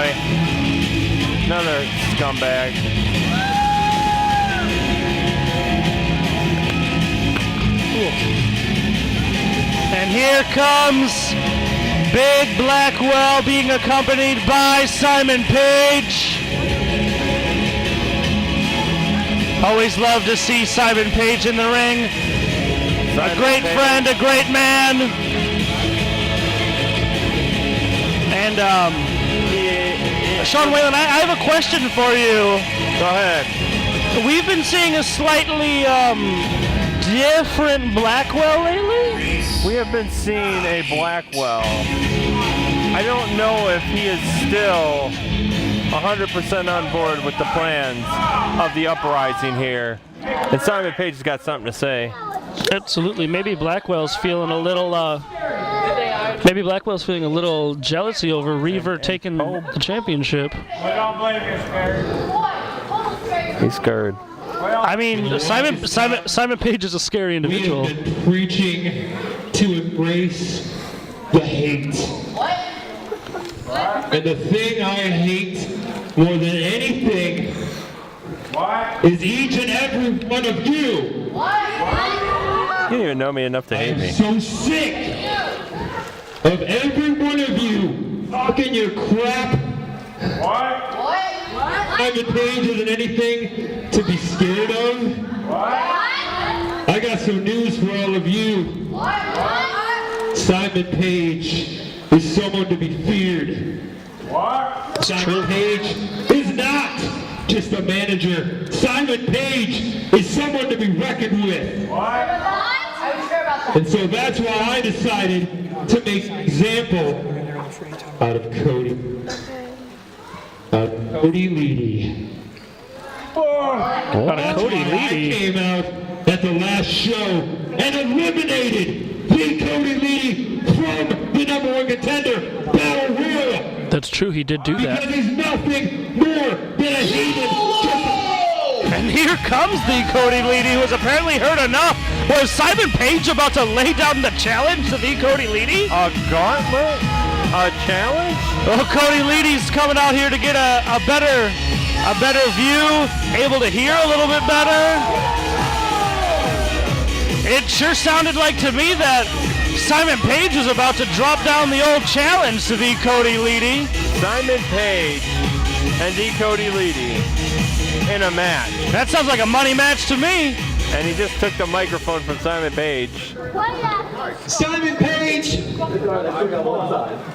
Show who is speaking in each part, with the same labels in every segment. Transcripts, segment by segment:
Speaker 1: boy. Another scumbag.
Speaker 2: And here comes Big Blackwell being accompanied by Simon Paige. Always love to see Simon Paige in the ring. A great friend, a great man. And Sean Whalen, I have a question for you.
Speaker 1: Go ahead.
Speaker 2: We've been seeing a slightly different Blackwell lately?
Speaker 1: We have been seeing a Blackwell. I don't know if he is still 100% on board with the plans of the uprising here. And Simon Paige has got something to say.
Speaker 2: Absolutely. Maybe Blackwell's feeling a little jealousy over Reaver taking the championship.
Speaker 1: He's scared.
Speaker 2: I mean, Simon Paige is a scary individual.
Speaker 3: We have been preaching to embrace the hate. And the thing I hate more than anything is each and every one of you.
Speaker 1: You don't even know me enough to hate me.
Speaker 3: I'm so sick of every one of you talking your crap. Simon Paige isn't anything to be scared of. I got some news for all of you. Simon Paige is someone to be feared. Simon Paige is not just a manager. Simon Paige is someone to be reckoned with. And so that's why I decided to make an example out of Cody. Cody Leedy.
Speaker 2: Out of Cody
Speaker 3: I
Speaker 2: Leedy.
Speaker 3: came out at the last show and eliminated the Cody Leedy from the #1 contender Battle Royal.
Speaker 2: That's true, he did do that.
Speaker 3: Because he's nothing more than a heathen.
Speaker 2: And here comes the Cody Leedy, who has apparently heard enough. Was Simon Paige about to lay down the challenge to the Cody Leedy?
Speaker 1: A gauntlet? A challenge?
Speaker 2: Oh, Cody Leedy's coming out here to get a better view, able to hear a little bit better. It sure sounded like to me that Simon Paige was about to drop down the old challenge to the Cody Leedy.
Speaker 1: Simon Paige and the Cody Leedy in a match.
Speaker 2: That sounds like a money match to me.
Speaker 1: And he just took the microphone from Simon Paige.
Speaker 3: Simon Paige,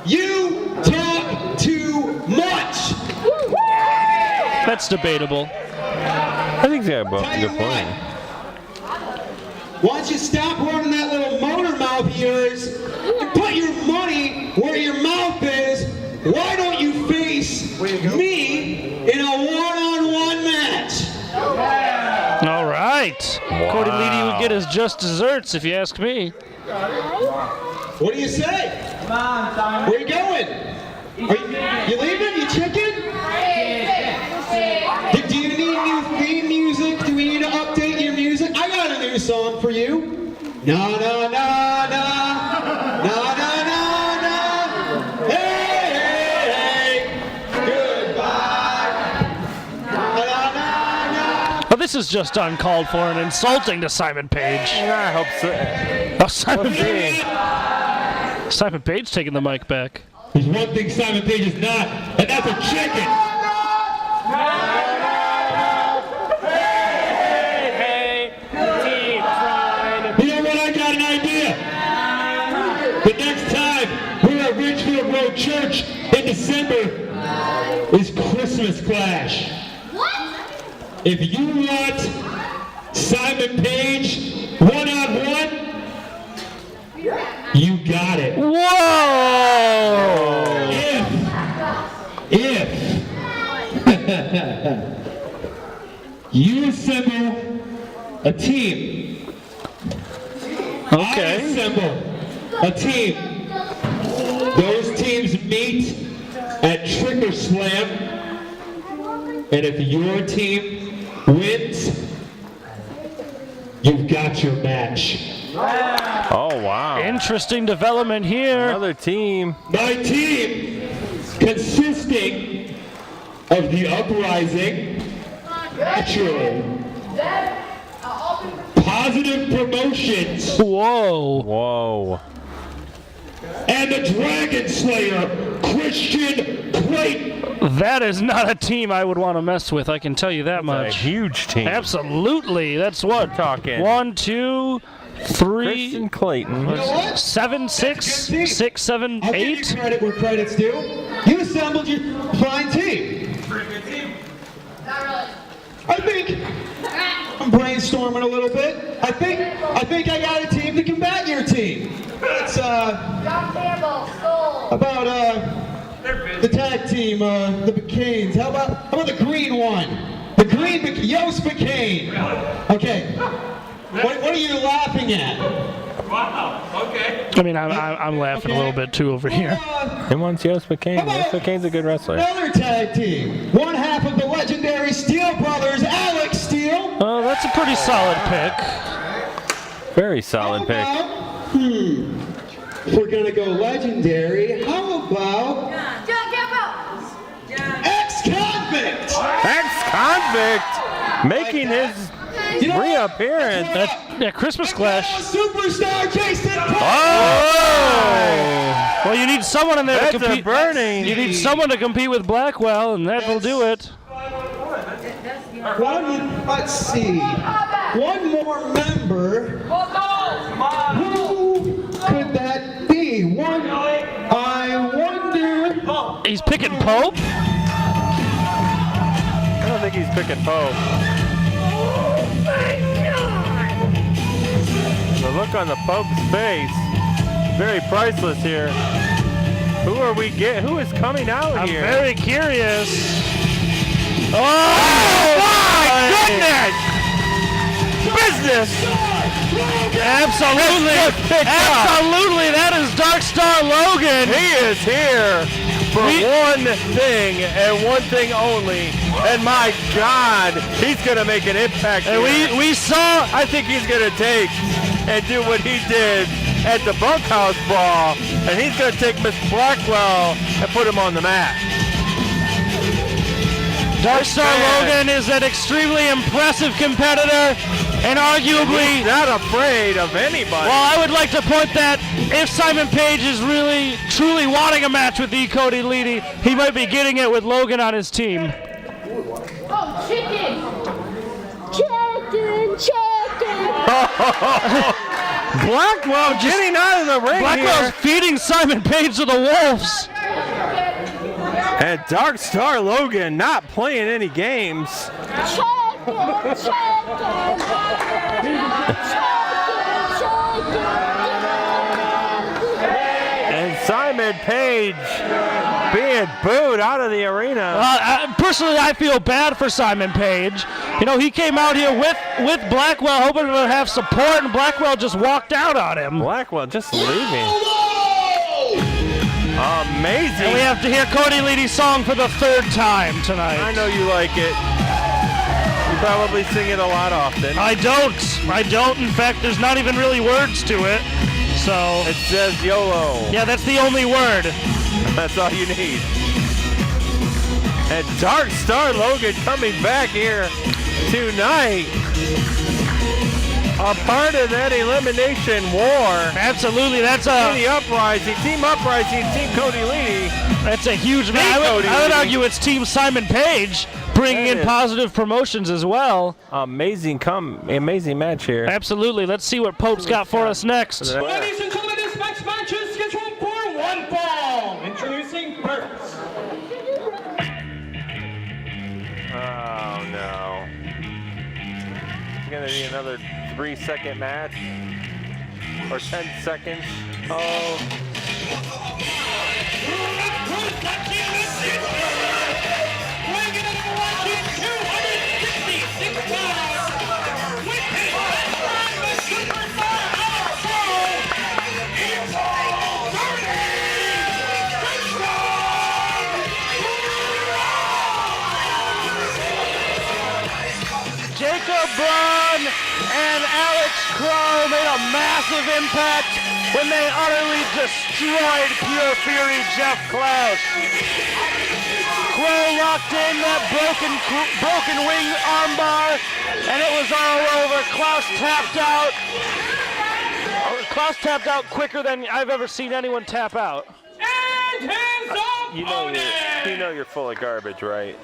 Speaker 3: you talk too much.
Speaker 2: That's debatable.
Speaker 1: I think he's got a good point.
Speaker 3: Why don't you stop running that little motor mouth of yours and put your money where your mouth is? Why don't you face me in a one-on-one match?
Speaker 2: All right.
Speaker 1: Wow.
Speaker 2: Cody Leedy would get his just desserts, if you ask me.
Speaker 3: What do you say? Come on, Simon. Where you going? You leaving? You chicken? Do you need new theme music? Do we need to update your music? I got a new song for you. Na na na na na na na na. Hey hey hey. Goodbye. Na na na na.
Speaker 2: But this is just uncalled for and insulting to Simon Paige.
Speaker 1: I hope so.
Speaker 2: Oh, Simon Paige taking the mic back.
Speaker 3: There's one thing Simon Paige is not, and that's a chicken. You know what? I got an idea. The next time we're at Ridgefield Road Church in December is Christmas Clash. If you want Simon Paige one-on-one, you got it.
Speaker 2: Whoa!
Speaker 3: If you assemble a team,
Speaker 2: Okay.
Speaker 3: I assemble a team. Those teams meet at Trick or Slam, and if your team wins, you've got your match.
Speaker 1: Oh, wow.
Speaker 2: Interesting development here.
Speaker 1: Another team.
Speaker 3: My team, consisting of the uprising. Naturally. Positive promotions.
Speaker 2: Whoa.
Speaker 1: Whoa.
Speaker 3: And the Dragon Slayer, Christian Clayton.
Speaker 2: That is not a team I would want to mess with, I can tell you that
Speaker 1: A
Speaker 2: much.
Speaker 1: huge team.
Speaker 2: Absolutely. That's what?
Speaker 1: We're talking.
Speaker 2: 1, 2, 3,
Speaker 1: Christian Clayton.
Speaker 2: 7, 6, 6, 7,
Speaker 4: I'll give you
Speaker 2: 8.
Speaker 4: credit where credit's due. You assembled your fine team.
Speaker 5: Pretty good team.
Speaker 4: I think I'm brainstorming a little bit. I think I got a team to combat your team. It's
Speaker 6: John Campbell, Steele.
Speaker 4: about the tag team, the McCains. How about the green one? The green Yost McCain. Okay. What are you laughing at?
Speaker 5: Wow, okay.
Speaker 2: I mean, I'm laughing a little bit too over here.
Speaker 1: He wants Yost McCain. Yost McCain's a good wrestler.
Speaker 4: Another tag team. One half of the legendary Steele brothers, Alex Steele.
Speaker 2: Oh, that's a pretty solid pick.
Speaker 1: Very solid pick.
Speaker 4: If we're gonna go legendary, how about
Speaker 6: John Campbell.
Speaker 4: ex-convict?
Speaker 1: Ex-convict making his
Speaker 4: You know what?
Speaker 1: reappearance.
Speaker 2: Yeah, Christmas Clash.
Speaker 4: Superstar Jason Paige.
Speaker 1: Oh!
Speaker 2: Well, you need someone in there to
Speaker 1: That's a
Speaker 2: compete.
Speaker 1: burning.
Speaker 2: You need someone to compete with Blackwell, and that will do it.
Speaker 4: Let's see. One more member. Who could that be? I wonder.
Speaker 2: He's picking Pope.
Speaker 1: I don't think he's picking Pope. The look on the Pope's face, very priceless here. Who are we getting? Who is coming out
Speaker 2: I'm
Speaker 1: here?
Speaker 2: very curious. Oh,
Speaker 1: my goodness! Business!
Speaker 2: Absolutely. Absolutely. That is Dark Star Logan.
Speaker 1: He is here for one thing and one thing only. And my God, he's going to make an impact
Speaker 2: And
Speaker 1: here.
Speaker 2: we saw.
Speaker 1: I think he's going to take and do what he did at the bunkhouse brawl, and he's going to take Miss Blackwell and put him on the mat.
Speaker 2: Dark Star Logan is an extremely impressive competitor, and arguably.
Speaker 1: He's not afraid of anybody.
Speaker 2: Well, I would like to point that if Simon Paige is really, truly wanting a match with the Cody Leedy, he might be getting it with Logan on his team.
Speaker 6: Oh, chicken. Chicken.
Speaker 1: Blackwell getting out of the ring
Speaker 2: Blackwell's
Speaker 1: here.
Speaker 2: feeding Simon Paige to the wolves.
Speaker 1: And Dark Star Logan not playing any games. And Simon Paige being booed out of the arena.
Speaker 2: Personally, I feel bad for Simon Paige. You know, he came out here with Blackwell hoping to have support, and Blackwell just walked out on him.
Speaker 1: Blackwell just leaving. Amazing.
Speaker 2: And we have to hear Cody Leedy's song for the third time tonight.
Speaker 1: I know you like it. You probably sing it a lot often.
Speaker 2: I don't. In fact, there's not even really words to it. So.
Speaker 1: It says YOLO.
Speaker 2: Yeah, that's the only word.
Speaker 1: That's all you need. And Dark Star Logan coming back here tonight. A part of that elimination war.
Speaker 2: Absolutely, that's
Speaker 1: The Uprising, Team Uprising, Team Cody Leedy.
Speaker 2: That's a huge match. I would argue it's Team Simon Paige bringing in positive promotions as well.
Speaker 1: Amazing match here.
Speaker 2: Absolutely. Let's see what Pope's got for us next.
Speaker 3: Ladies and gentlemen, this next match is scheduled for one fall. Introducing first.
Speaker 1: Oh no. It's gonna be another 3-second match. Or 10 seconds. Oh.
Speaker 2: Jacob Brawn and Alex Crow made a massive impact when they utterly destroyed Pure Fury Jeff Clouse. Crow locked in that broken wing armbar, and it was all over. Clouse tapped out. Clouse tapped out quicker than I've ever seen anyone tap out.
Speaker 5: And his opponent!
Speaker 1: You know you're full of garbage, right?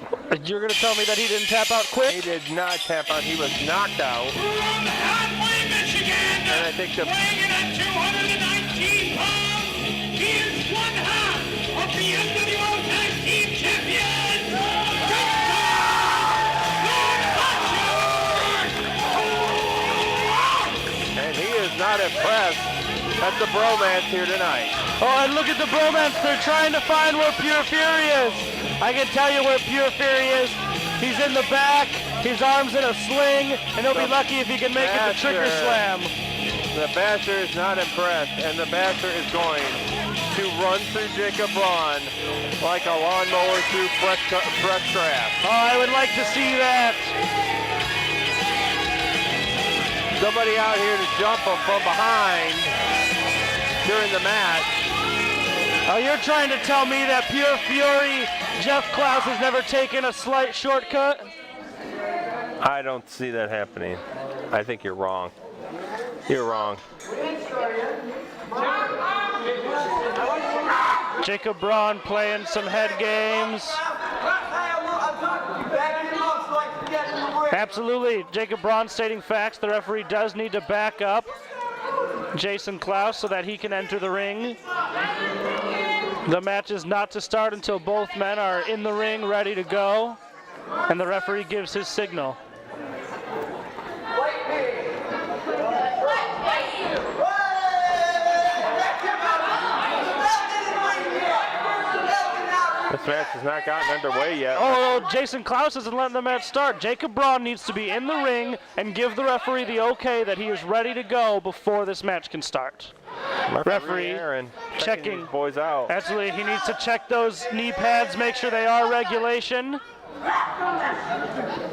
Speaker 2: You're going to tell me that he didn't tap out quick?
Speaker 1: He did not tap out. He was knocked out.
Speaker 5: From Conway, Michigan,
Speaker 1: And I think the
Speaker 5: weighing in at 219 pounds, he is one half of the MWO Tag Team Champions,
Speaker 1: and he is not impressed at the bromance here tonight.
Speaker 2: Oh, and look at the bromance. They're trying to find where Pure Fury is. I can tell you where Pure Fury is. He's in the back. His arm's in a sling, and he'll be lucky if he can make it to Trick or Slam.
Speaker 1: The Basher is not impressed, and the Basher is going to run through Jacob Brawn like a lawnmower through fresh grass.
Speaker 2: Oh, I would like to see that.
Speaker 1: Somebody out here to jump him from behind during the match.
Speaker 2: Oh, you're trying to tell me that Pure Fury, Jeff Clouse, has never taken a slight shortcut?
Speaker 1: I don't see that happening. I think you're wrong. You're wrong.
Speaker 2: Jacob Braun playing some head games. Absolutely. Jacob Braun stating facts. The referee does need to back up Jason Clouse so that he can enter the ring. The match is not to start until both men are in the ring ready to go, and the referee gives his signal.
Speaker 1: This match has not gotten underway yet.
Speaker 2: Oh, Jason Clouse isn't letting the match start. Jacob Braun needs to be in the ring and give the referee the okay that he is ready to go before this match can start. Referee
Speaker 1: Aaron
Speaker 2: checking
Speaker 1: these boys out.
Speaker 2: Absolutely, he needs to check those knee pads, make sure they are regulation.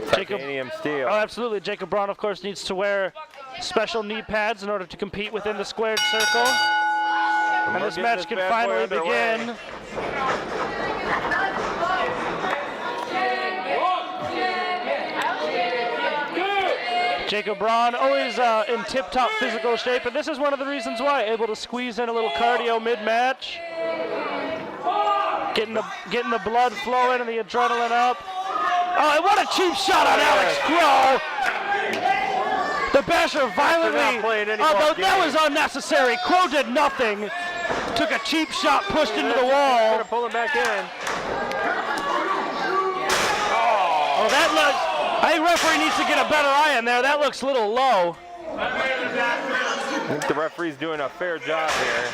Speaker 1: Titanium steel.
Speaker 2: Oh, absolutely. Jacob Braun, of course, needs to wear special knee pads in order to compete within the squared circle. And this match can finally begin. Jacob Braun always in tip-top physical shape, and this is one of the reasons why, able to squeeze in a little cardio mid-match. Getting the blood flowing and the adrenaline up. Oh, and what a cheap shot on Alex Crow! The Basher violently. Oh, that was unnecessary. Crow did nothing. Took a cheap shot, pushed into the wall.
Speaker 1: Gonna pull him back in.
Speaker 2: Oh, that looks. I think referee needs to get a better eye in there. That looks a little low.
Speaker 1: I think the referee's doing a fair job here.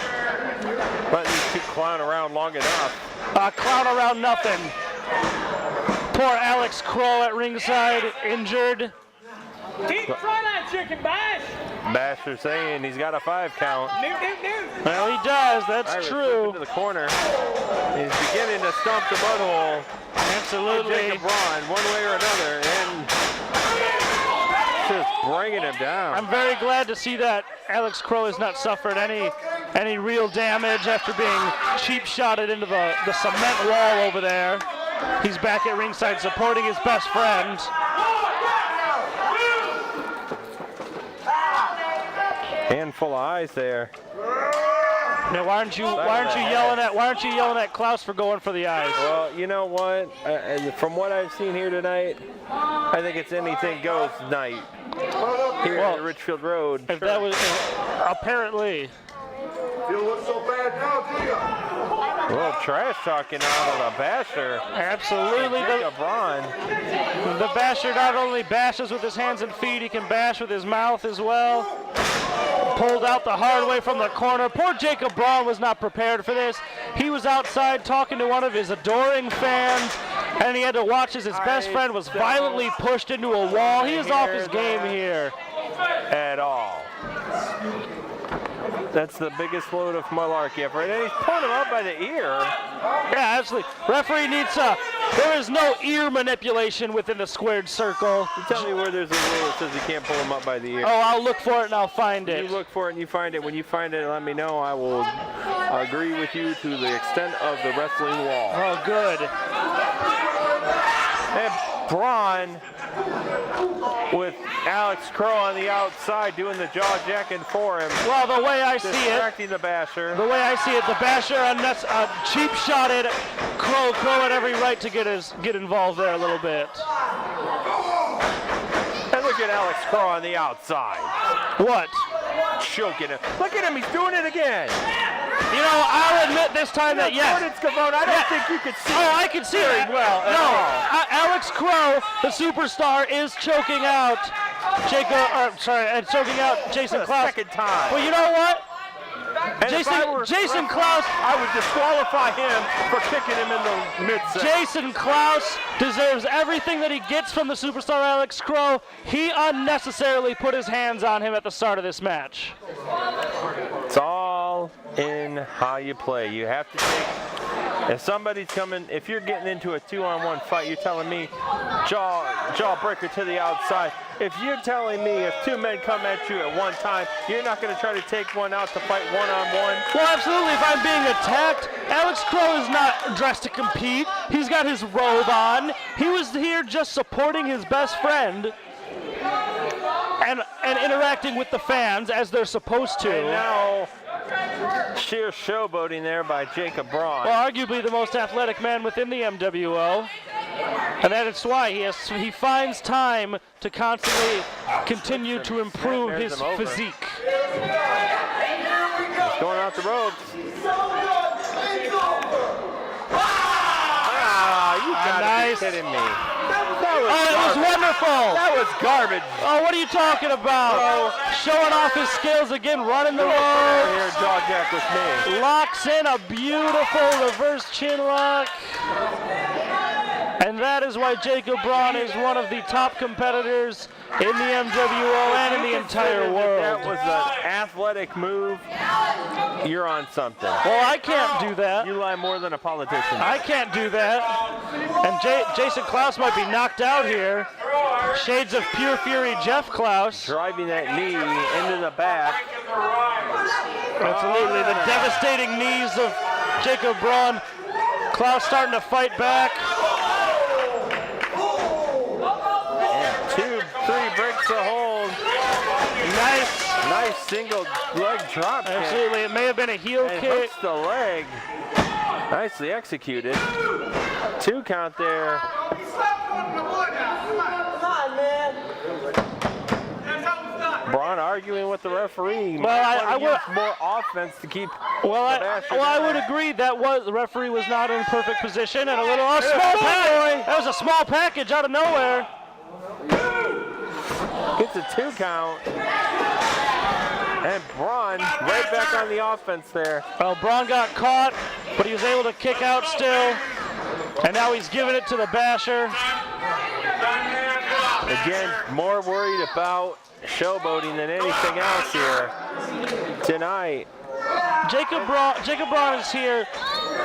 Speaker 1: Letting these two clown around long enough.
Speaker 2: Clown around nothing. Poor Alex Crow at ringside, injured.
Speaker 5: Keep trying that chicken, Bash!
Speaker 1: Basher saying he's got a 5 count.
Speaker 2: Well, he does. That's
Speaker 1: Irish
Speaker 2: true.
Speaker 1: into the corner. He's beginning to stomp the butthole.
Speaker 2: Absolutely.
Speaker 1: Jacob Braun, one way or another, and just bringing him down.
Speaker 2: I'm very glad to see that Alex Crow has not suffered any real damage after being cheap shotted into the cement wall over there. He's back at ringside supporting his best friend.
Speaker 1: Handful of eyes there.
Speaker 2: Now, why aren't you yelling at Clouse for going for the eyes?
Speaker 1: Well, you know what? From what I've seen here tonight, I think it's anything goes night here at Richfield Road.
Speaker 2: If that was apparently.
Speaker 7: You look so bad now, do you?
Speaker 1: A little trash talking out of the Basher.
Speaker 2: Absolutely.
Speaker 1: Jacob Braun.
Speaker 2: The Basher not only bashes with his hands and feet, he can bash with his mouth as well. Pulled out the hard way from the corner. Poor Jacob Braun was not prepared for this. He was outside talking to one of his adoring fans, and he had to watch as his best friend was violently pushed into a wall. He is off his game here.
Speaker 1: At all. That's the biggest load of malarkey ever. And he's pulling him out by the ear.
Speaker 2: Yeah, absolutely. Referee needs to There is no ear manipulation within the squared circle.
Speaker 1: You tell me where there's a rule that says you can't pull him up by the ear.
Speaker 2: Oh, I'll look for it and I'll find it.
Speaker 1: You look for it and you find it. When you find it, let me know. I will agree with you to the extent of the wrestling wall.
Speaker 2: Oh, good.
Speaker 1: And Brawn with Alex Crow on the outside doing the jaw jacking for him.
Speaker 2: Well, the way I see it,
Speaker 1: Distracting the basher.
Speaker 2: the basher cheap shotted Crow. Crow had every right to get involved there a little bit.
Speaker 1: And look at Alex Crow on the outside.
Speaker 2: What?
Speaker 1: Choking him. Look at him, he's doing it again.
Speaker 2: You know, I'll admit this time that yes.
Speaker 1: I don't think you could see
Speaker 2: Oh, I can see it.
Speaker 1: well at
Speaker 2: No,
Speaker 1: all.
Speaker 2: Alex Crow, the superstar, is choking out choking out Jason
Speaker 1: For the
Speaker 2: Clouse.
Speaker 1: second time.
Speaker 2: Well, you know what?
Speaker 1: And if I were
Speaker 2: Jason Clouse.
Speaker 1: I would disqualify him for kicking him in the mid-set.
Speaker 2: Jason Clouse deserves everything that he gets from the superstar Alex Crow. He unnecessarily put his hands on him at the start of this match.
Speaker 1: It's all in how you play. You have to take, if somebody's coming, if you're getting into a 2-on-1 fight, you're telling me jawbreaker to the outside. If you're telling me if two men come at you at one time, you're not going to try to take one out to fight one-on-one?
Speaker 2: Well, absolutely. If I'm being attacked, Alex Crow is not dressed to compete. He's got his robe on. He was here just supporting his best friend and interacting with the fans as they're supposed to.
Speaker 1: And now, sheer showboating there by Jacob Braun.
Speaker 2: Well, arguably the most athletic man within the MWO. And that is why he finds time to constantly continue to improve his physique.
Speaker 1: He's going out the ropes. You gotta be kidding me.
Speaker 2: It was wonderful.
Speaker 1: That was garbage.
Speaker 2: Oh, what are you talking about? Showing off his skills again, running the ropes.
Speaker 1: Here, jaw jack with me.
Speaker 2: Locks in a beautiful reverse chin lock. And that is why Jacob Braun is one of the top competitors in the MWO and in the entire world.
Speaker 1: That was an athletic move. You're on something.
Speaker 2: Well, I can't do that.
Speaker 1: You lie more than a politician.
Speaker 2: I can't do that. And Jason Clouse might be knocked out here. Shades of pure fury Jeff Clouse.
Speaker 1: Driving that knee into the back.
Speaker 2: Absolutely. The devastating knees of Jacob Braun. Clouse starting to fight back.
Speaker 1: And 2-3 breaks the hold. Nice single leg drop kick.
Speaker 2: Absolutely. It may have been a heel
Speaker 1: And
Speaker 2: kick.
Speaker 1: hooks the leg. Nicely executed. 2 count there. Braun arguing with the referee.
Speaker 2: Well, I would
Speaker 1: more offense to keep.
Speaker 2: I would agree that the referee was not in perfect position and a little small package. That was a small package out of nowhere.
Speaker 1: Gets a 2 count. And Braun right back on the offense there.
Speaker 2: Well, Braun got caught, but he was able to kick out still. And now he's giving it to the basher.
Speaker 1: Again, more worried about showboating than anything else here tonight.
Speaker 2: Jacob Braun is here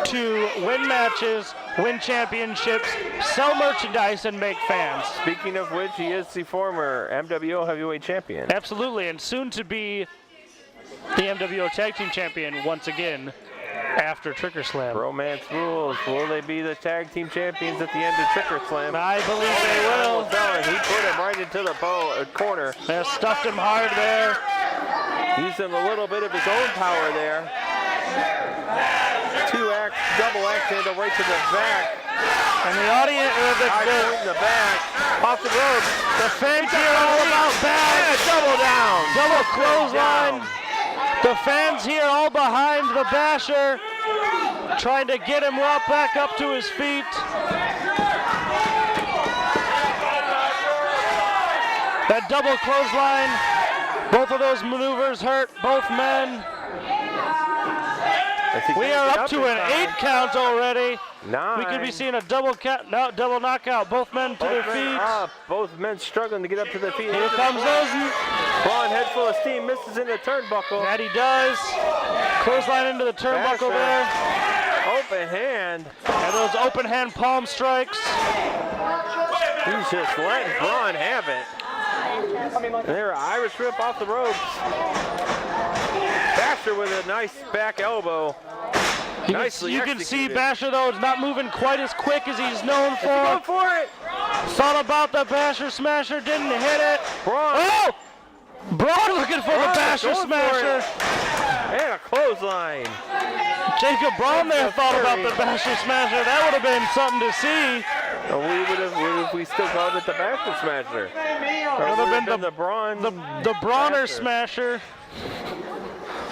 Speaker 2: to win matches, win championships, sell merchandise, and make fans.
Speaker 1: Speaking of which, he is the former MWO Heavyweight Champion.
Speaker 2: Absolutely, and soon to be the MWO Tag Team Champion once again after Trick or Slam.
Speaker 1: Bromance rules. Will they be the tag team champions at the end of Trick or Slam?
Speaker 2: I believe they will.
Speaker 1: He put him right into the corner.
Speaker 2: They stuffed him hard there.
Speaker 1: Using a little bit of his own power there. 2-axe, double axe handle right to the back.
Speaker 2: And the audience,
Speaker 1: in the back, off the ropes.
Speaker 2: The fans here all about back.
Speaker 1: Double down.
Speaker 2: Double clothesline. The fans here all behind the basher, trying to get him right back up to his feet. That double clothesline, both of those maneuvers hurt both men. We are up to an 8 count already.
Speaker 1: 9.
Speaker 2: We could be seeing a double knockout. Both men to their feet.
Speaker 1: Both men struggling to get up to their feet.
Speaker 2: Here comes those.
Speaker 1: Braun, head full of steam, misses in the turnbuckle.
Speaker 2: That he does. Clothesline into the turnbuckle there.
Speaker 1: Open hand.
Speaker 2: And those open hand palm strikes.
Speaker 1: He's just letting Brawn have it. And there, Irish whip off the ropes. Basher with a nice back elbow. Nicely
Speaker 2: You can see
Speaker 1: executed.
Speaker 2: Basher, though, is not moving quite as quick as he's known for.
Speaker 1: Go for it.
Speaker 2: Thought about the Basher Smasher, didn't hit it.
Speaker 1: Brawn.
Speaker 2: Oh! Braun looking for the
Speaker 1: Braun
Speaker 2: Basher
Speaker 1: going for
Speaker 2: Smasher.
Speaker 1: And a clothesline.
Speaker 2: Jacob Braun there thought about the Basher Smasher. That would have been something to see.
Speaker 1: We still called it the Basher Smasher.
Speaker 2: Would have been
Speaker 1: the Brawn.
Speaker 2: The Brawner Smasher.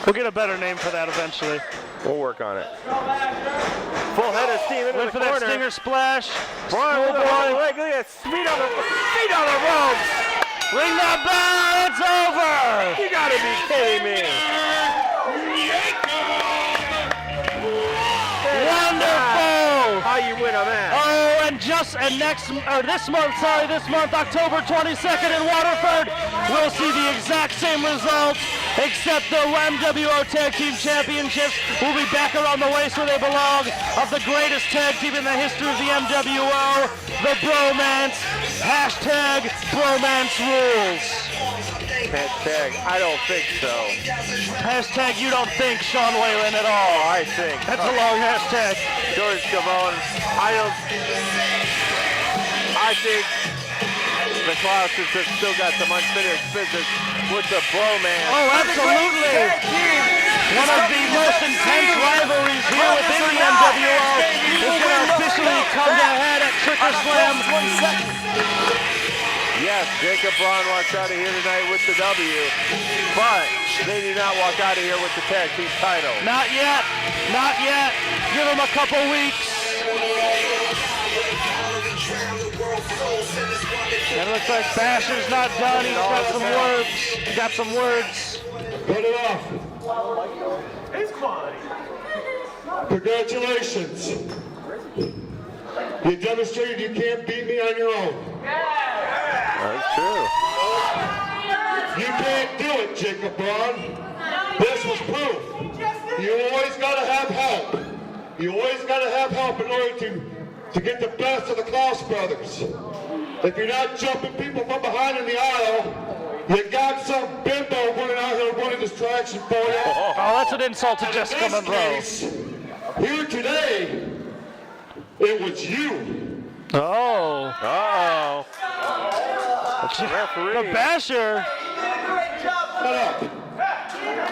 Speaker 2: We'll get a better name for that eventually.
Speaker 1: We'll work on it. Full head of steam into
Speaker 2: Wait
Speaker 1: the
Speaker 2: for
Speaker 1: corner.
Speaker 2: that stinger splash.
Speaker 1: Braun with a high leg. Look at that speed on the ropes.
Speaker 2: Ring that bell, it's over!
Speaker 1: You gotta be kidding me.
Speaker 2: Wonderful!
Speaker 1: How you win a match.
Speaker 2: Oh, and this month, October 22nd in Waterford, we'll see the exact same results, except the MWO Tag Team Championships will be back around the waist where they belong, of the greatest tag team in the history of the MWO, the Bromance. Hashtag Bromance rules.
Speaker 1: Hashtag, I don't think so.
Speaker 2: Hashtag you don't think, Sean Whalen, at all.
Speaker 1: I think.
Speaker 2: That's a long hashtag.
Speaker 1: George Gavone, I think the Clouse has still got some unfinished business with the Bromance.
Speaker 2: Oh, absolutely. One of the most intense rivalries here within the MWO is going to officially come to a head at Trick or Slam.
Speaker 1: Yes, Jacob Braun walks out of here tonight with the W, but they do not walk out of here with the tag team title.
Speaker 2: Not yet. Not yet. Give them a couple weeks. And it looks like Basher's not done. He's got some words. He got some words.
Speaker 3: Put it off. Congratulations. You demonstrated you can't beat me on your own.
Speaker 1: That's true.
Speaker 3: You can't do it, Jacob Braun. This was proof. You always gotta have help. You always gotta have help in order to get the best of the Clouse brothers. If you're not jumping people from behind in the aisle, you got some bimbo running out here running distraction for you.
Speaker 2: Oh, that's an insult to Jessica
Speaker 3: In this
Speaker 2: Monroe.
Speaker 3: case, here today, it was you.
Speaker 2: Oh.
Speaker 1: Uh-oh. The referee.
Speaker 2: The Basher.
Speaker 3: Shut up.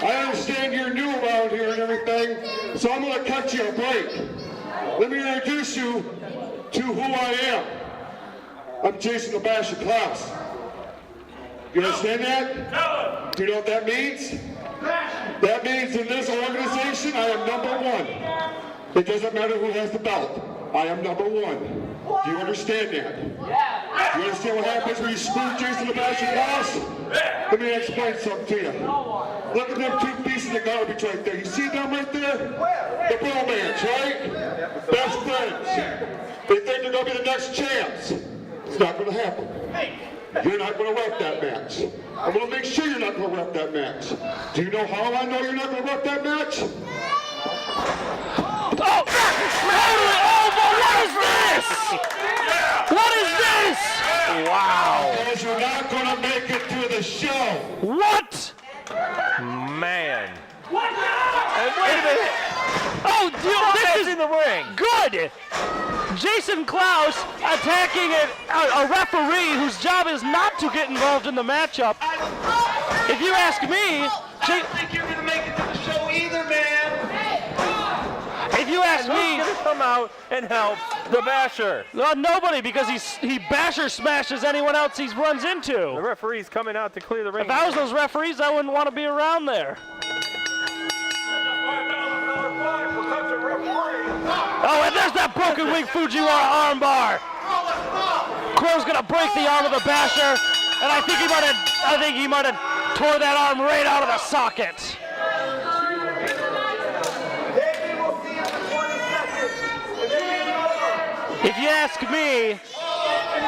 Speaker 3: I understand you're new around here and everything, so I'm going to cut you a break. Let me introduce you to who I am. I'm Jason the Basher Clouse. You understand that? Do you know what that means? That means in this organization, I am #1. It doesn't matter who has the belt. I am #1. Do you understand that? Yeah. Do you understand what happens when you screw Jason the Basher Clouse? Let me explain something to you. Look at them two pieces of garbage right there. You see them right there? The Bromance, right? Best friends. They think they're going to be the next champs. It's not going to happen. You're not going to rep that match. I'm going to make sure you're not going to rep that match. Do you know how I know you're not going to rep that match?
Speaker 2: Oh, but what is this? What is this?
Speaker 1: Wow.
Speaker 3: Because you're not going to make it to the show.
Speaker 2: What?
Speaker 1: Man. And wait a minute.
Speaker 2: Oh, this is
Speaker 1: in the ring.
Speaker 2: good. Jason Clouse attacking a referee whose job is not to get involved in the matchup. If you ask me,
Speaker 5: I don't think you're gonna make it to the show either, man.
Speaker 2: if you ask
Speaker 1: Who's
Speaker 2: me,
Speaker 1: going to come out and help the Basher?
Speaker 2: nobody, because he Basher smashes anyone else he runs
Speaker 1: The
Speaker 2: into.
Speaker 1: referee's coming out to clear the ring.
Speaker 2: If I was those referees, I wouldn't want to be around there. Oh, and there's that broken wing Fujiwara armbar. Crow's gonna break the arm of the Basher, and I think he might have tore that arm right out of the socket. If you ask me,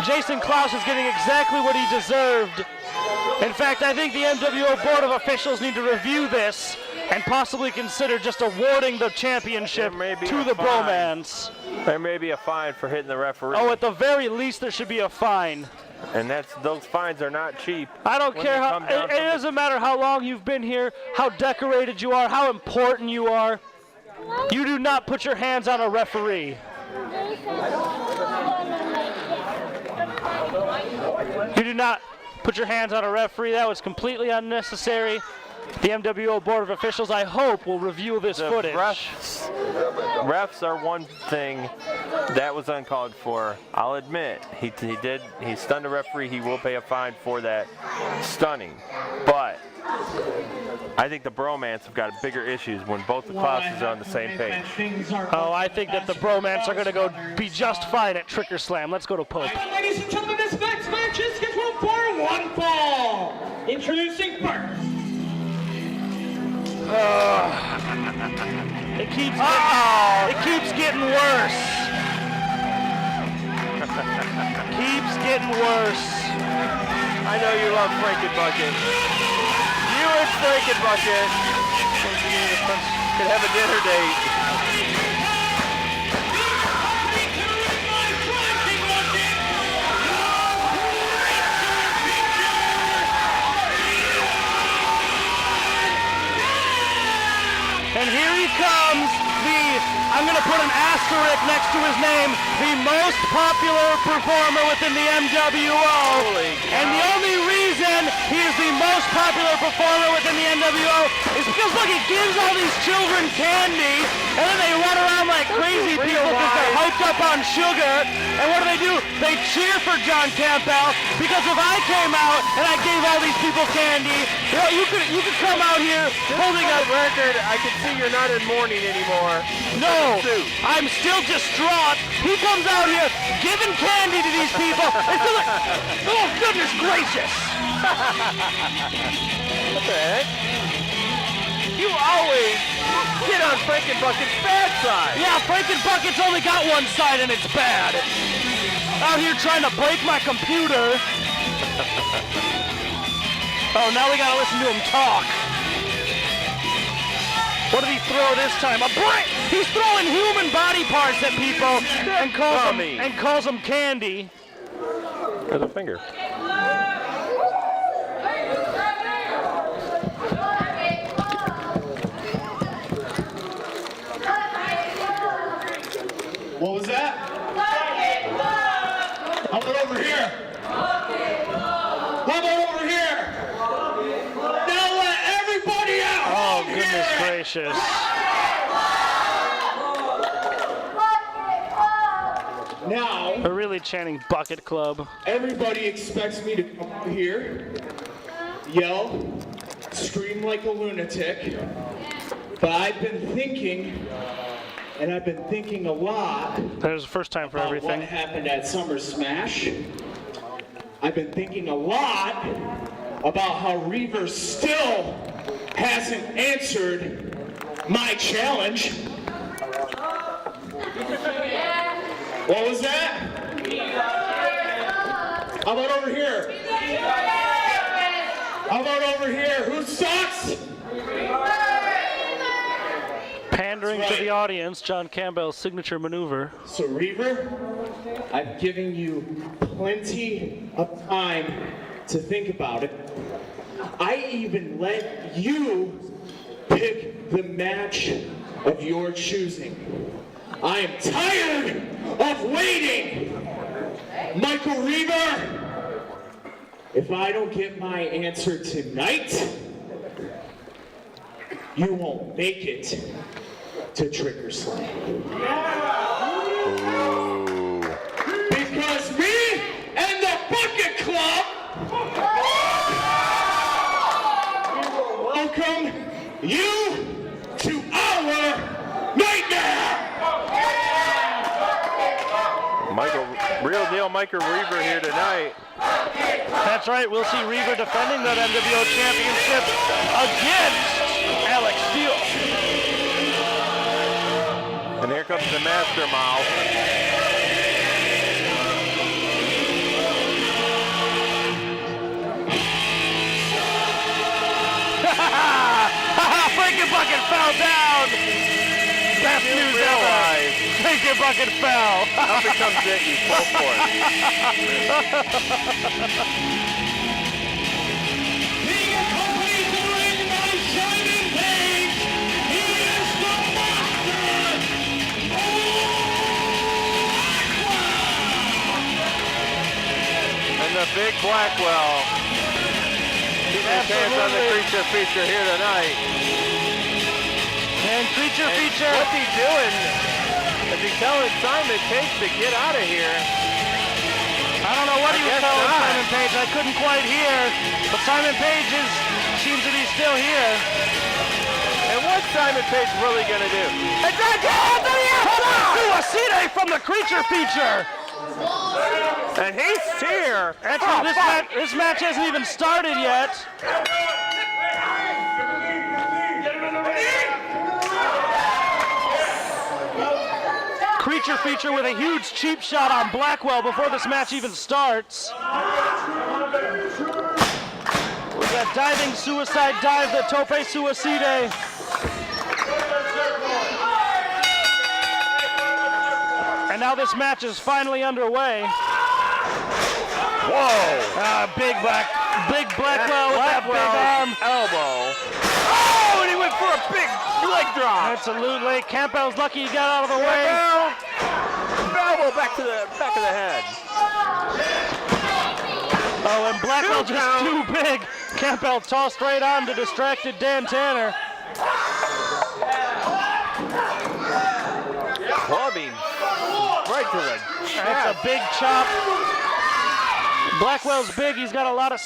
Speaker 2: Jason Clouse is getting exactly what he deserved. In fact, I think the MWO Board of Officials need to review this and possibly consider just awarding the championship to the Bromance.
Speaker 1: There may be a fine for hitting the referee.
Speaker 2: Oh, at the very least, there should be a fine.
Speaker 1: And those fines are not cheap.
Speaker 2: I don't care how, it doesn't matter how long you've been here, how decorated you are, how important you are. You do not put your hands on a referee. You do not put your hands on a referee. That was completely unnecessary. The MWO Board of Officials, I hope, will review this footage.
Speaker 1: Refs are one thing that was uncalled for. I'll admit, he stunned a referee. He will pay a fine for that stunning. But I think the Bromance have got bigger issues when both the Clouses are on the same page.
Speaker 2: Oh, I think that the Bromance are going to go be just fine at Trick or Slam. Let's go to Pope.
Speaker 5: Ladies and gentlemen, this next match is scheduled for one fall. Introducing first.
Speaker 2: It keeps getting worse. Keeps getting worse.
Speaker 1: I know you love Frankenbucket. You and Frankenbucket could have a dinner date.
Speaker 2: And here he comes, I'm going to put an asterisk next to his name, the most popular performer within the MWO. And the only reason he is the most popular performer within the MWO is because, look, he gives all these children candy, and then they run around like crazy people because they're hyped up on sugar. And what do? They cheer for John Campbell, because if I came out and I gave all these people candy, you could come out here holding a
Speaker 1: record. I can see you're not in mourning anymore.
Speaker 2: No, I'm still distraught. He comes out here giving candy to these people. It's like, oh, goodness gracious.
Speaker 1: What the heck? You always get on Frankenbucket's bad side.
Speaker 2: Yeah, Frankenbucket's only got one side and it's bad. Out here trying to break my computer. Oh, now we gotta listen to him talk. What did he throw this time? A brick! He's throwing human body parts at people and calls them candy.
Speaker 1: There's a finger.
Speaker 4: What was that? How about over here? How about over here? Now let everybody out!
Speaker 2: Oh, goodness gracious.
Speaker 4: Now,
Speaker 2: We're really chanting Bucket Club.
Speaker 4: everybody expects me to come over here, yell, scream like a lunatic, but I've been thinking, and I've been thinking a lot
Speaker 2: There's the first time for
Speaker 4: about
Speaker 2: everything.
Speaker 4: what happened at Summer Smash. I've been thinking a lot about how Reaver still hasn't answered my challenge. What was that? How about over here? How about over here? Who sucks?
Speaker 2: Pandering to the audience, John Campbell's signature maneuver.
Speaker 4: So Reaver, I've given you plenty of time to think about it. I even let you pick the match of your choosing. I am tired of waiting. Michael Reaver, if I don't get my answer tonight, you won't make it to Trick or Slam. Because me and the Bucket Club welcome you to our nightmare!
Speaker 1: Real deal Michael Reaver here tonight.
Speaker 2: That's right, we'll see Reaver defending that MWO Championship against Alex Steele.
Speaker 1: And here comes the Master Mouth.
Speaker 2: Frankenbucket bucket fell down. Best
Speaker 1: You
Speaker 2: news
Speaker 1: realize
Speaker 2: ever. Drink your bucket fell.
Speaker 1: up it comes it, you pull for it.
Speaker 5: Being accompanied to the ring by Simon Paige, he is the monster.
Speaker 1: And the big Blackwell. Keeping his hands on the creature feature here tonight.
Speaker 2: And creature feature.
Speaker 1: What's he doing? Is he telling Simon Paige to get out of here?
Speaker 2: I don't know what he was
Speaker 1: guess
Speaker 2: telling
Speaker 1: not.
Speaker 2: Simon Paige. I couldn't quite hear, but Simon Paige seems to be still here.
Speaker 1: And what's Simon Paige really going to do?
Speaker 2: Suicide from the creature feature.
Speaker 1: And he's here.
Speaker 2: Actually, this match hasn't even started yet. Creature feature with a huge cheap shot on Blackwell before this match even starts. With that diving suicide dive, the tope suicide. And now this match is finally underway.
Speaker 1: Whoa.
Speaker 2: Big Blackwell with that big arm.
Speaker 1: Elbow. Oh, and he went for a big leg drop.
Speaker 2: Absolutely. Campbell's lucky he got out of the way.
Speaker 1: Elbow back to the back of the head.
Speaker 2: Oh, and Blackwell just too big. Campbell tossed right on to distracted Dan Tanner.
Speaker 1: Clubbing right to the chest.
Speaker 2: That's a big chop. Blackwell's big. He's got a lot of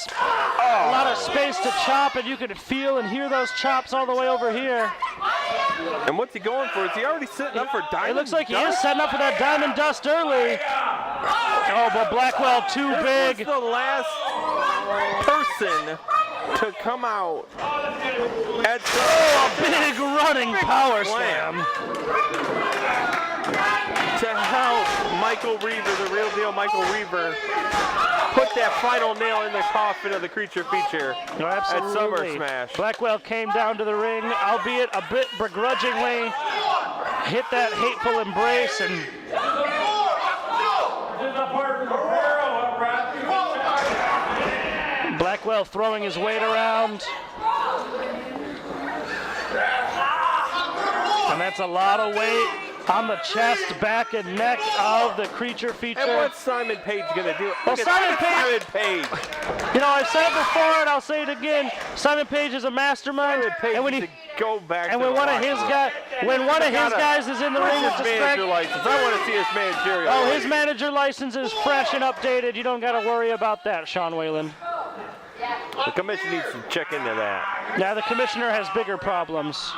Speaker 2: space to chop, and you can feel and hear those chops all the way over here.
Speaker 1: And what's he going for? Is he already sitting up for Diamond
Speaker 2: It looks like he is
Speaker 1: Dust?
Speaker 2: setting up for that Diamond Dust early. Oh, but Blackwell too big.
Speaker 1: This was the last person to come out at
Speaker 2: A big running power slam.
Speaker 1: to help Michael Reaver, the real deal Michael Reaver, put that final nail in the coffin of the creature feature
Speaker 2: No,
Speaker 1: at Summer
Speaker 2: absolutely.
Speaker 1: Smash.
Speaker 2: Blackwell came down to the ring, albeit a bit begrudgingly, hit that hateful embrace, and Blackwell throwing his weight around. And that's a lot of weight on the chest, back, and neck of the creature feature.
Speaker 1: And what's Simon Paige going to do?
Speaker 2: Well,
Speaker 1: Look at
Speaker 2: Simon
Speaker 1: Simon Paige.
Speaker 2: You know, I've said it before, and I'll say it again. Simon Paige is a mastermind,
Speaker 1: Simon Paige
Speaker 2: and when
Speaker 1: needs to go back
Speaker 2: and
Speaker 1: to
Speaker 2: when one of his guys is in the ring with
Speaker 1: his
Speaker 2: the
Speaker 1: manager license. I want to see his managerial.
Speaker 2: Oh, his manager license is fresh and updated. You don't got to worry about that, Sean Whalen.
Speaker 1: The commission needs to check into that.
Speaker 2: Yeah, the commissioner has bigger problems.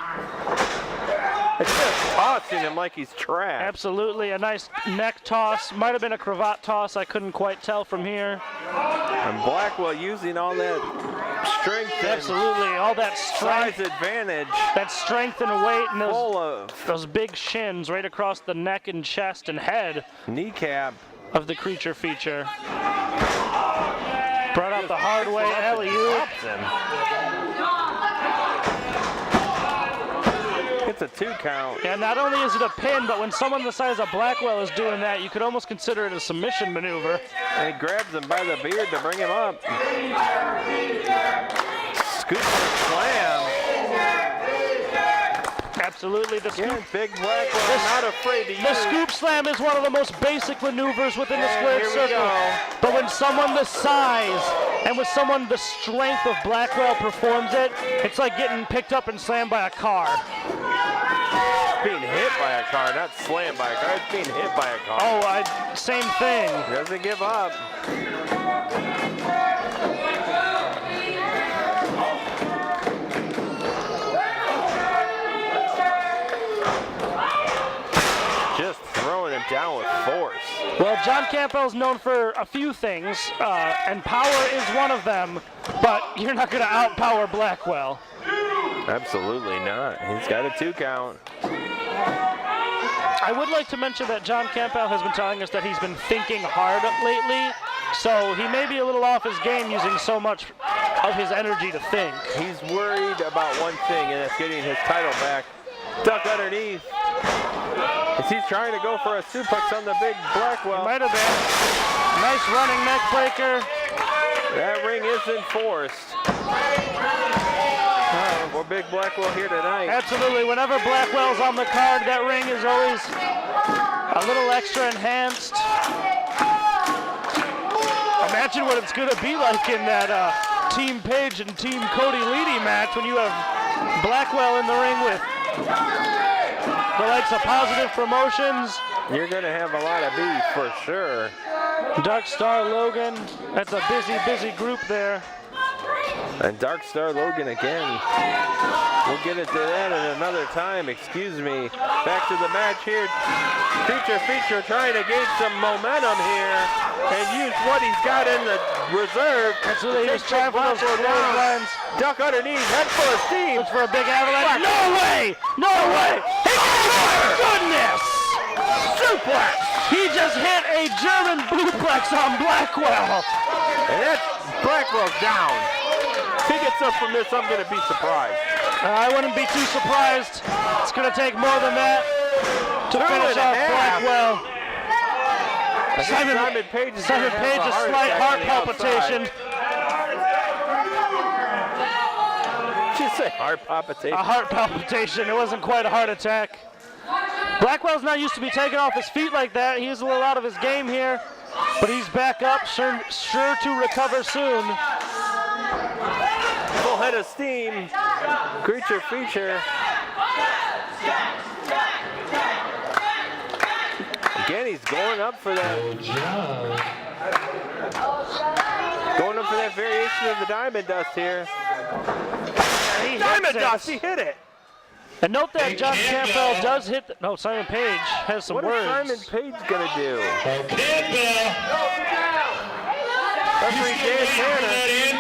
Speaker 1: It's just tossing him like he's trash.
Speaker 2: Absolutely, a nice neck toss. Might have been a cravat toss. I couldn't quite tell from here.
Speaker 1: And Blackwell using all that strength
Speaker 2: Absolutely, all that
Speaker 1: size
Speaker 2: strength,
Speaker 1: advantage.
Speaker 2: that strength and weight, and
Speaker 1: Full of
Speaker 2: those big shins right across the neck and chest and head
Speaker 1: kneecap.
Speaker 2: of the creature feature. Brought out the hard way alley-oop.
Speaker 1: It's a 2 count.
Speaker 2: And not only is it a pin, but when someone the size of Blackwell is doing that, you could almost consider it a submission maneuver.
Speaker 1: And he grabs him by the beard to bring him up. Scoop and slam.
Speaker 2: Absolutely, the scoop.
Speaker 1: Yeah, big Blackwell not afraid to use.
Speaker 2: The scoop slam is one of the most basic maneuvers within the squared
Speaker 1: here we
Speaker 2: circle.
Speaker 1: go.
Speaker 2: But when someone the size and with someone the strength of Blackwell performs it, it's like getting picked up and slammed by a car.
Speaker 1: Being hit by a car, not slammed by a car. It's being hit by a car.
Speaker 2: Oh, same thing.
Speaker 1: He doesn't give up. Just throwing him down with force.
Speaker 2: Well, John Campbell's known for a few things, and power is one of them, but you're not going to outpower Blackwell.
Speaker 1: Absolutely not. He's got a 2 count.
Speaker 2: I would like to mention that John Campbell has been telling us that he's been thinking hard lately, so he may be a little off his game using so much of his energy to think.
Speaker 1: He's worried about one thing, and it's getting his title back. Duck underneath. As he's trying to go for a suplex on the big Blackwell.
Speaker 2: Might have been. Nice running neck breaker.
Speaker 1: That ring is enforced. For Big Blackwell here tonight.
Speaker 2: Absolutely. Whenever Blackwell's on the card, that ring is always a little extra enhanced. Imagine what it's going to be like in that Team Paige and Team Cody Leedy match when you have Blackwell in the ring with the likes of Positive Promotions.
Speaker 1: You're going to have a lot of beef for sure.
Speaker 2: Dark Star Logan. That's a busy, busy group there.
Speaker 1: And Dark Star Logan again. We'll get into that at another time. Excuse me. Back to the match here. Feature trying to gain some momentum here and use what he's got in the reserve.
Speaker 2: Absolutely. He's trying for those clotheslines.
Speaker 1: Duck underneath. Head full of steam.
Speaker 2: Looks for a big avalanche. No way! No way! Oh my goodness!
Speaker 1: Suplex!
Speaker 2: He just hit a German bluplex on Blackwell.
Speaker 1: And that's Blackwell's down. If he gets up from this, I'm going to be surprised.
Speaker 2: I wouldn't be too surprised. It's going to take more than that to finish off Blackwell.
Speaker 1: Simon Paige is
Speaker 2: a slight heart palpitation.
Speaker 1: Did you say heart palpitation?
Speaker 2: A heart palpitation. It wasn't quite a heart attack. Blackwell's not used to be taken off his feet like that. He's a little out of his game here, but he's back up, sure to recover soon.
Speaker 1: Full head of steam. Creature feature. Again, he's going up for that. Going up for that variation of the Diamond Dust here. Diamond Dust, he hit it.
Speaker 2: And note that John Campbell does hit. No, Simon Paige has some words.
Speaker 1: What is Simon Paige gonna do?
Speaker 3: Campbell!
Speaker 1: Referee Dan Tanner.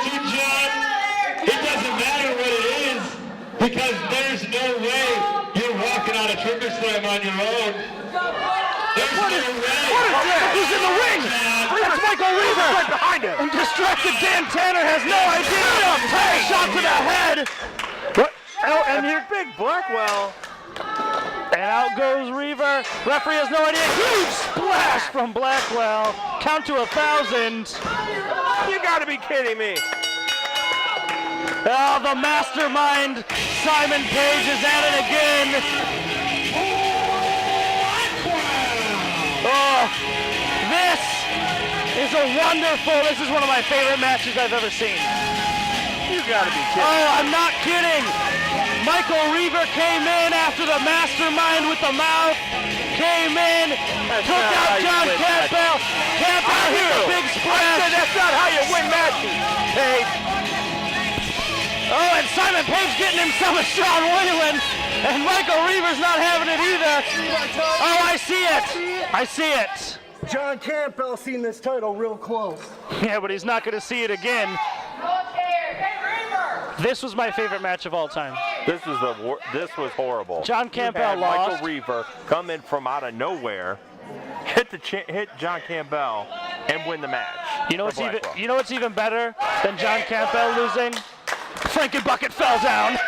Speaker 3: It doesn't matter what it is, because there's no way you're walking out a Trick or Slam on your own. There's no way.
Speaker 2: Who's in the ring? That's Michael Reaver.
Speaker 1: Right behind him.
Speaker 2: And distracted Dan Tanner has no idea. Tight shot to the head.
Speaker 1: Oh, and here's Big Blackwell.
Speaker 2: And out goes Reaver. Referee has no idea. Huge splash from Blackwell. Count to 1,000.
Speaker 1: You gotta be kidding me.
Speaker 2: Oh, the mastermind, Simon Paige, is at it again. Oh, this is this is one of my favorite matches I've ever seen.
Speaker 1: You gotta be kidding.
Speaker 2: Oh, I'm not kidding. Michael Reaver came in after the mastermind with the mouth. Came in, took out John Campbell. Campbell hit a big splash.
Speaker 1: That's not how you win matches, Paige.
Speaker 2: Oh, and Simon Paige getting himself a Sean Whalen. And Michael Reaver's not having it either. Oh, I see it. I see it.
Speaker 8: John Campbell seen this title real close.
Speaker 2: Yeah, but he's not going to see it again. This was my favorite match of all time.
Speaker 1: This was horrible.
Speaker 2: John Campbell lost.
Speaker 1: Michael Reaver come in from out of nowhere, hit John Campbell, and win the match.
Speaker 2: You know what's even better than John Campbell losing? Frankenbucket fell down.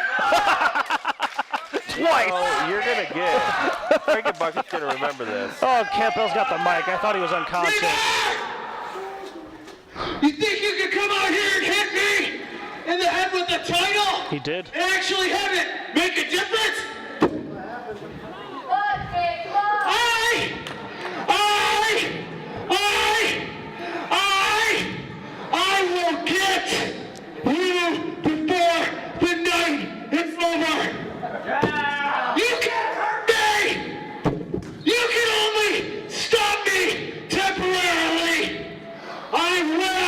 Speaker 2: Twice.
Speaker 1: Oh, you're gonna get. Frankenbucket's gonna remember this.
Speaker 2: Oh, Campbell's got the mic. I thought he was unconscious.
Speaker 5: You think you can come out here and hit me in the head with the title?
Speaker 2: He did.
Speaker 5: And actually have it make a difference? I will get you before the night is over. You can't hurt me. You can only stop me temporarily. I will.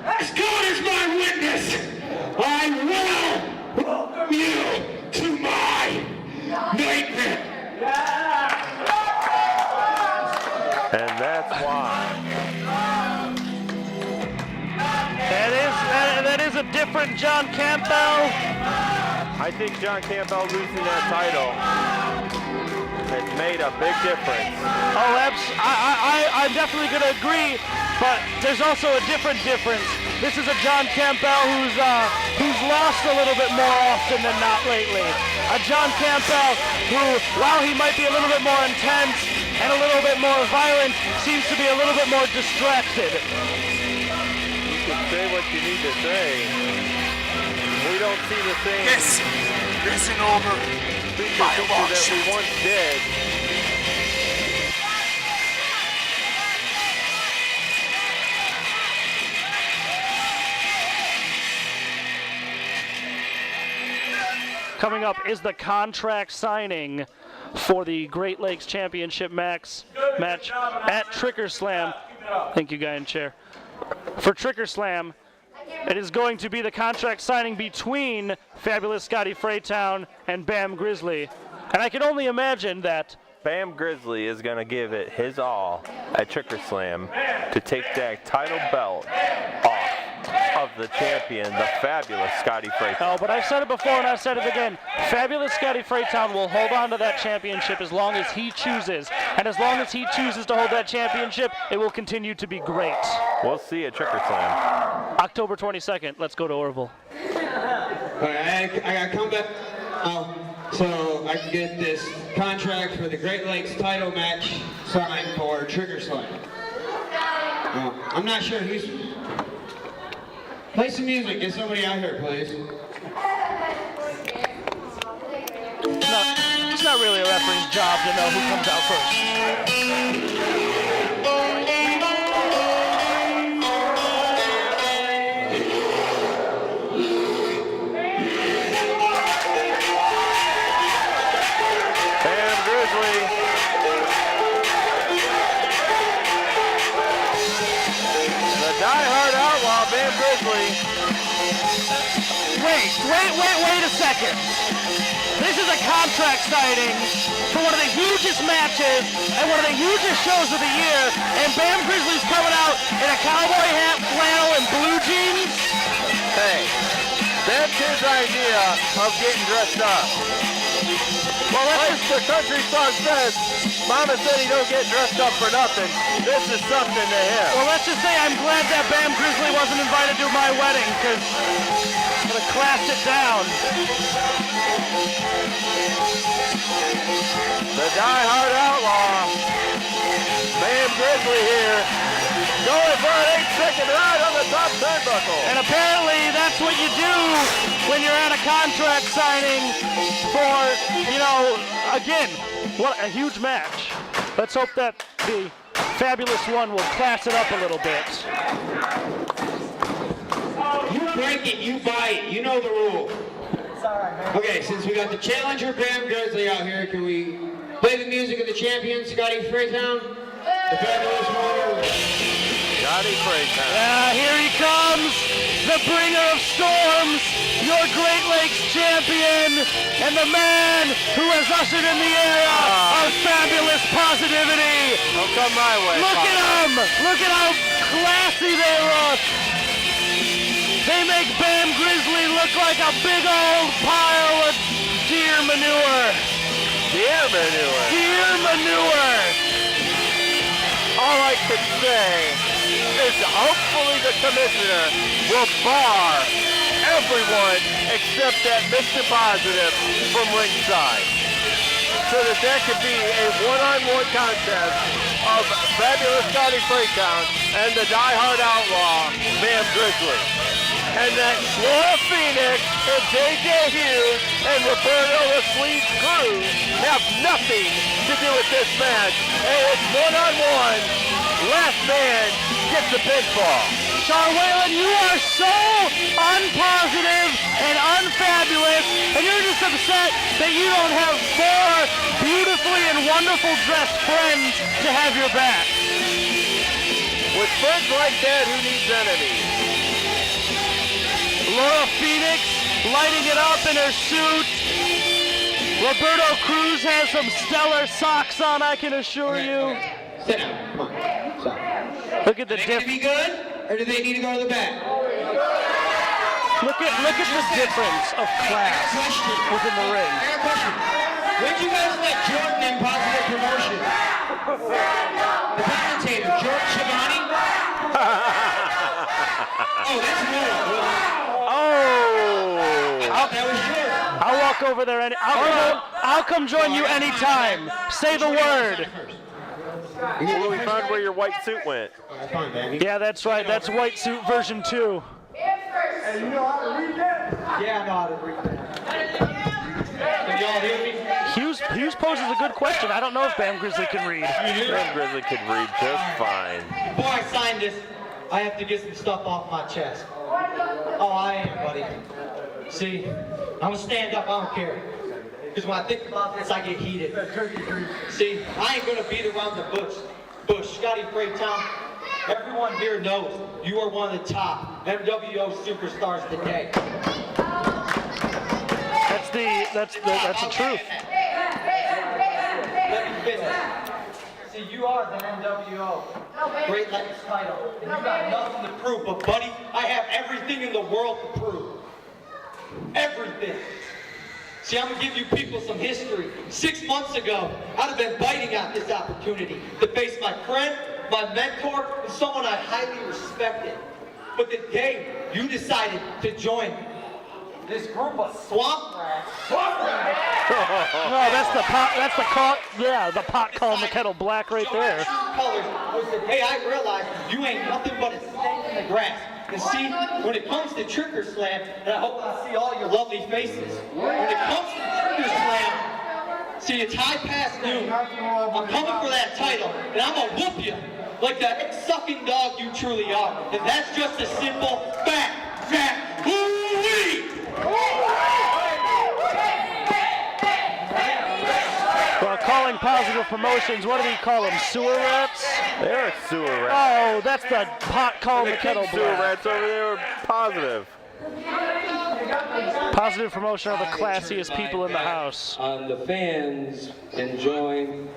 Speaker 5: As God is my witness, I will welcome you to my nightmare.
Speaker 1: And that's why.
Speaker 2: That is a different John Campbell.
Speaker 1: I think John Campbell losing that title has made a big difference.
Speaker 2: Oh, I'm definitely going to agree. but there's also a different difference. This is a John Campbell who's lost a little bit more often than not lately. A John Campbell who, while he might be a little bit more intense and a little bit more violent, seems to be a little bit more distracted.
Speaker 1: You can say what you need to say. We don't see the same
Speaker 5: This isn't over.
Speaker 1: that we once did.
Speaker 2: Coming up is the contract signing for the Great Lakes Championship match at Trick or Slam. Thank you, guy in chair. For Trick or Slam, it is going to be the contract signing between Fabulous Scotty Fraytown and Bam Grizzlee. And I can only imagine that
Speaker 1: Bam Grizzlee is going to give it his all at Trick or Slam to take that title belt off of the champion, the Fabulous Scotty Fraytown.
Speaker 2: Oh, but I've said it before and I've said it again. Fabulous Scotty Fraytown will hold on to that championship as long as he chooses. And as long as he chooses to hold that championship, it will continue to be great.
Speaker 1: We'll see you at Trick or Slam.
Speaker 2: October 22nd, let's go to Orville.
Speaker 9: All right, I got to come back so I can get this contract for the Great Lakes title match signed for Trick or Slam. I'm not sure who's... Play some music, get somebody out here, please.
Speaker 2: It's not really a referee's job to know who comes out first.
Speaker 1: Bam Grizzlee. The die-hard outlaw, Bam Grizzlee.
Speaker 2: Wait a second. This is a contract signing for one of the hugest matches and one of the hugest shows of the year, and Bam Grizzlee's coming out in a cowboy hat, flannel, and blue jeans?
Speaker 1: Hey, that's his idea of getting dressed up. Well, like the country song says, Mama said he don't get dressed up for nothing. This is something to him.
Speaker 2: Well, let's just say I'm glad that Bam Grizzlee wasn't invited to my wedding, because I'm going to class it down.
Speaker 1: The die-hard outlaw, Bam Grizzlee here, going for an 8-second ride on the top turnbuckle.
Speaker 2: And apparently that's what you do when you're at a contract signing for, again, what a huge match. Let's hope that the Fabulous One will class it up a little bit.
Speaker 9: You break it, you buy it. You know the rule. Okay, since we got the challenger Bam Grizzlee out here, can we play the music of the champion, Scotty Fraytown? The Fabulous One.
Speaker 1: Scotty Fraytown.
Speaker 2: Here he comes, the bringer of storms, your Great Lakes champion, and the man who has ushered in the era of fabulous positivity.
Speaker 1: Don't come my way.
Speaker 2: Look at them! Look at how classy they look! They make Bam Grizzlee look like a big old pile of deer manure.
Speaker 1: Deer manure.
Speaker 2: Deer manure!
Speaker 1: All I can say is hopefully the commissioner will bar everyone except that Mr. Positive from ringside, so that could be a one-on-one contest of Fabulous Scotty Fraytown and the die-hard outlaw, Bam Grizzlee. And that Laura Phoenix and J.J. Hughes and Roberto the Sweet Cruz have nothing to do with this match. And it's one-on-one. Last man gets the pinfall.
Speaker 2: Sean Whalen, you are so unpositive and unfabulous, and you're just upset that you don't have four beautifully and wonderful dressed friends to have your back.
Speaker 1: With friends like that, who needs enemies?
Speaker 2: Laura Phoenix lighting it up in her suit. Roberto Cruz has some stellar socks on, I can assure you.
Speaker 9: Sit down. Come on. Stop.
Speaker 2: Look at the
Speaker 9: Do they need to be good, or do they need to go to the back?
Speaker 2: Look at the difference of class within the ring.
Speaker 9: I got a question. When'd you guys let Jordan in Positive Promotion? The commentator, George Shivani? Oh, that's more.
Speaker 1: Oh!
Speaker 9: That was yours.
Speaker 2: I'll walk over there. I'll come join you anytime. Say the word.
Speaker 1: Well, we found where your white suit went.
Speaker 2: Yeah, that's right. That's white suit version 2.
Speaker 8: Hey, you know how to read that?
Speaker 9: Yeah, I know how to read that. Can y'all hear me?
Speaker 2: Hughes poses a good question. I don't know if Bam Grizzly can read.
Speaker 1: Bam Grizzly could read just fine.
Speaker 9: Before I sign this, I have to get some stuff off my chest. Oh, I am, buddy. See, I'm gonna stand up, I don't care. Because when I think about this, I get heated. See, I ain't gonna beat around the bush. Scotty Fraytown, everyone here knows you are one of the top MWO superstars today.
Speaker 2: That's the truth.
Speaker 9: Let me finish. See, you are the MWO Great Lakes title. And you got nothing to prove, but buddy, I have everything in the world to prove. Everything. See, I'm gonna give you people some history. 6 months ago, I'd have been biting at this opportunity to face my friend, my mentor, and someone I highly respected. But the day you decided to join this group of swamp rats.
Speaker 2: No, that's the pot calling the kettle black right there.
Speaker 9: Colors was the day I realized you ain't nothing but a snake in the grass. And see, when it comes to Trick Or Slam, and I hope I see all your lovely faces, when it comes to Trick Or Slam, see, it's high past noon. I'm coming for that title, and I'm gonna whoop you like that sucking dog you truly are. And that's just a simple fact. Woo-wee!
Speaker 2: Well, calling positive promotions, what do we call them? Sewer rats?
Speaker 1: They're sewer rats.
Speaker 2: Oh, that's the pot calling the kettle
Speaker 1: Sewer
Speaker 2: black.
Speaker 1: rats over there were positive.
Speaker 2: Positive promotion are the classiest people in the house.
Speaker 3: On the fans enjoying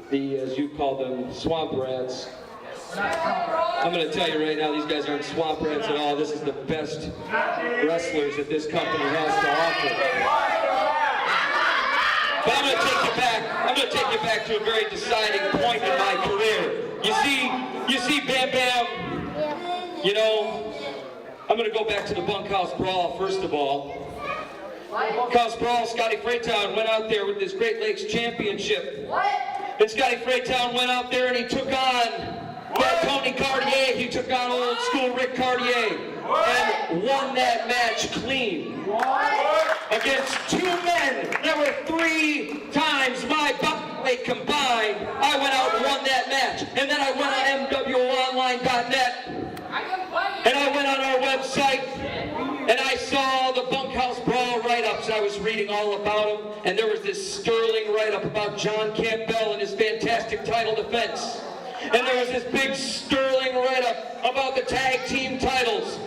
Speaker 3: the, as you call them, swamp rats. I'm going to tell you right now, these guys aren't swamp rats at all. This is the best wrestlers that this company has to offer. But I'm going to take you back. I'm going to take you back to a very deciding point in my career. You see, Bam Bam. You know, I'm going to go back to the bunkhouse brawl first of all. Bunkhouse brawl. Scotty Fraytown went out there with this Great Lakes Championship. And Scotty Fraytown went out there and he took on Tony Cartier. He took on old school Rick Cartier and won that match clean. Against two men that were 3 times my butt weight combined, I went out and won that match. And then I went on MWOonline.net and I went on our website and I saw the bunkhouse brawl write-ups. I was reading all about them, and there was this sterling write-up about John Campbell and his fantastic title defense. And there was this big sterling write-up about the tag team titles.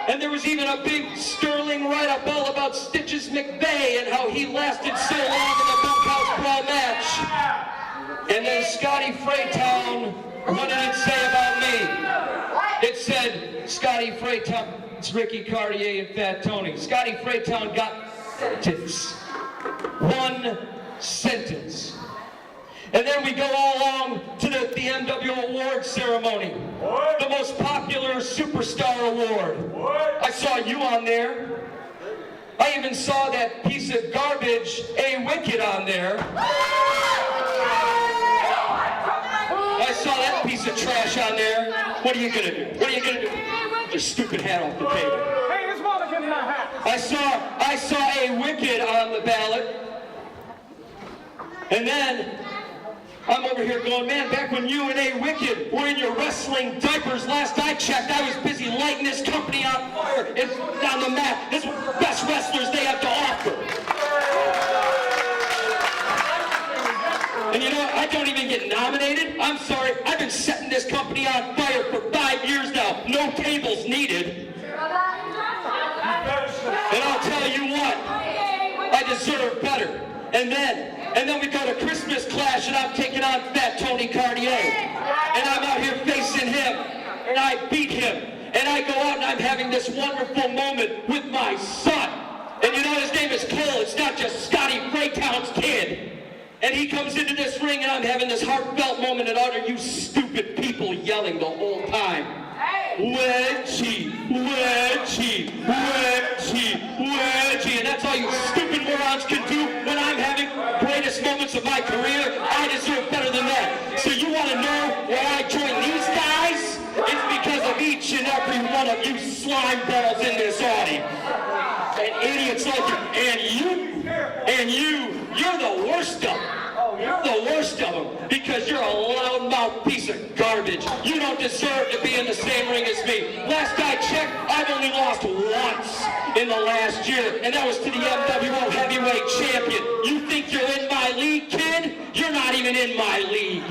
Speaker 3: And there was even a big sterling write-up all about Stitches McVeigh and how he lasted so long in the bunkhouse brawl match. And then Scotty Fraytown, what did it say about me? It said, Scotty Fraytown, it's Ricky Cartier and Fat Tony. Scotty Fraytown got sentence. 1 sentence. And then we go all along to the MWO Award ceremony. The most popular superstar award. I saw you on there. I even saw that piece of garbage, A Wicked, on there. I saw that piece of trash on there. What are you gonna do? What are you gonna do? Get your stupid hat off the table.
Speaker 8: Hey, this mother getting that hat.
Speaker 3: I saw A Wicked on the ballot. And then I'm over here going, man, back when you and A Wicked were in your wrestling diapers, last I checked, I was busy lighting this company on fire and on the map. This is one of the best wrestlers they have to offer. And you know what? I don't even get nominated. I'm sorry. I've been setting this company on fire for 5 years now. No tables needed. And I'll tell you what, I deserve better. And then we go to Christmas Clash and I'm taking on Fat Tony Cartier. And I'm out here facing him. And I beat him. And I go out and I'm having this wonderful moment with my son. And you know his name is Cole. It's not just Scotty Fraytown's kid. And he comes into this ring and I'm having this heartfelt moment and utter you stupid people yelling the whole time.
Speaker 9: wedgie, wedgie, wedgie, wedgie. And that's all you stupid morons can do when I'm having greatest moments of my career. I deserve better than that. So you want to know why I joined these guys? It's because of each and every one of you slime balls in this audience. And idiots like you, you're the worst of them. You're the worst of them because you're a loudmouth piece of garbage. You don't deserve to be in the same ring as me. Last I checked, I've only lost once in the last year, and that was to the MWO Heavyweight Champion. You think you're in my league, kid? You're not even in my league.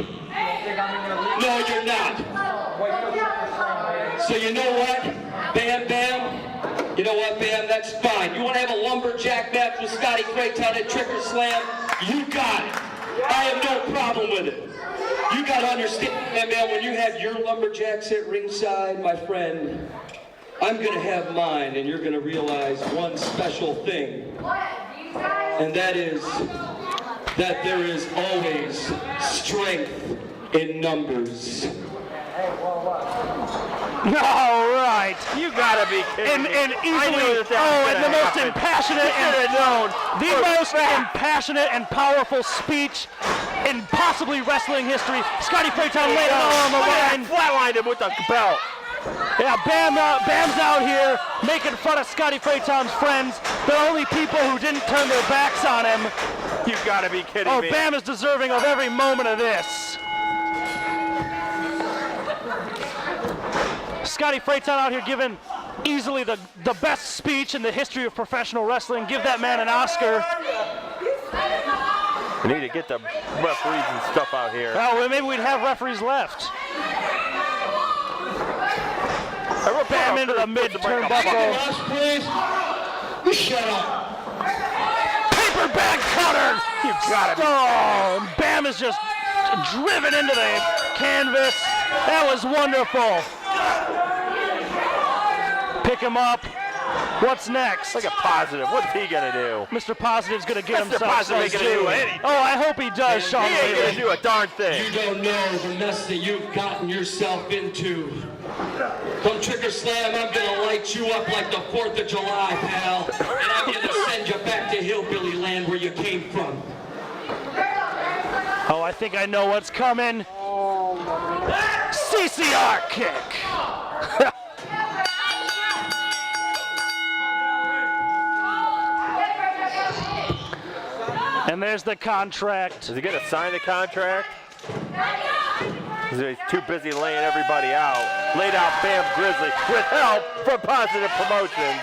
Speaker 9: No, you're not. So you know what, Bam Bam? You know what, Bam? That's fine. You want to have a lumberjack match with Scotty Fraytown at Trick or Slam? You got it. I have no problem with it. You got to understand, man, when you have your lumberjacks at ringside, my friend, I'm going to have mine, and you're going to realize one special thing. And that is that there is always strength in numbers.
Speaker 2: All right.
Speaker 1: You gotta be kidding me.
Speaker 2: And easily, and the most impassionate and powerful speech in possibly wrestling history. Scotty Fraytown laid it all on the line.
Speaker 1: Flatlined him with the belt.
Speaker 2: Yeah, Bam's out here making fun of Scotty Fraytown's friends. The only people who didn't turn their backs on him.
Speaker 1: You gotta be kidding me.
Speaker 2: Oh, Bam is deserving of every moment of this. Scotty Fraytown out here giving easily the best speech in the history of professional wrestling. Give that man an Oscar.
Speaker 1: We need to get the referees and stuff out here.
Speaker 2: Oh, well, maybe we'd have referees left. Bam into the mid-turnbuckle.
Speaker 9: Please. Shut up.
Speaker 2: Paper bag cutter.
Speaker 1: You got it.
Speaker 2: Oh, Bam is just driven into the canvas. That was wonderful. Pick him up. What's next?
Speaker 1: Like a positive. What's he gonna do?
Speaker 2: Mr. Positive's gonna get
Speaker 1: Mr.
Speaker 2: himself
Speaker 1: Positive ain't gonna do anything.
Speaker 2: Oh, I hope he does, Sean.
Speaker 1: He ain't gonna do a darn thing.
Speaker 9: You don't know the mess that you've gotten yourself into. Come Trick or Slam, I'm gonna light you up like the 4th of July, pal. And I'm gonna send you back to hillbilly land where you came from.
Speaker 2: Oh, I think I know what's coming. CCR kick. And there's the contract.
Speaker 1: Is he gonna sign the contract? He's too busy laying everybody out. Laid out Bam Grizzly with help from Positive Promotions.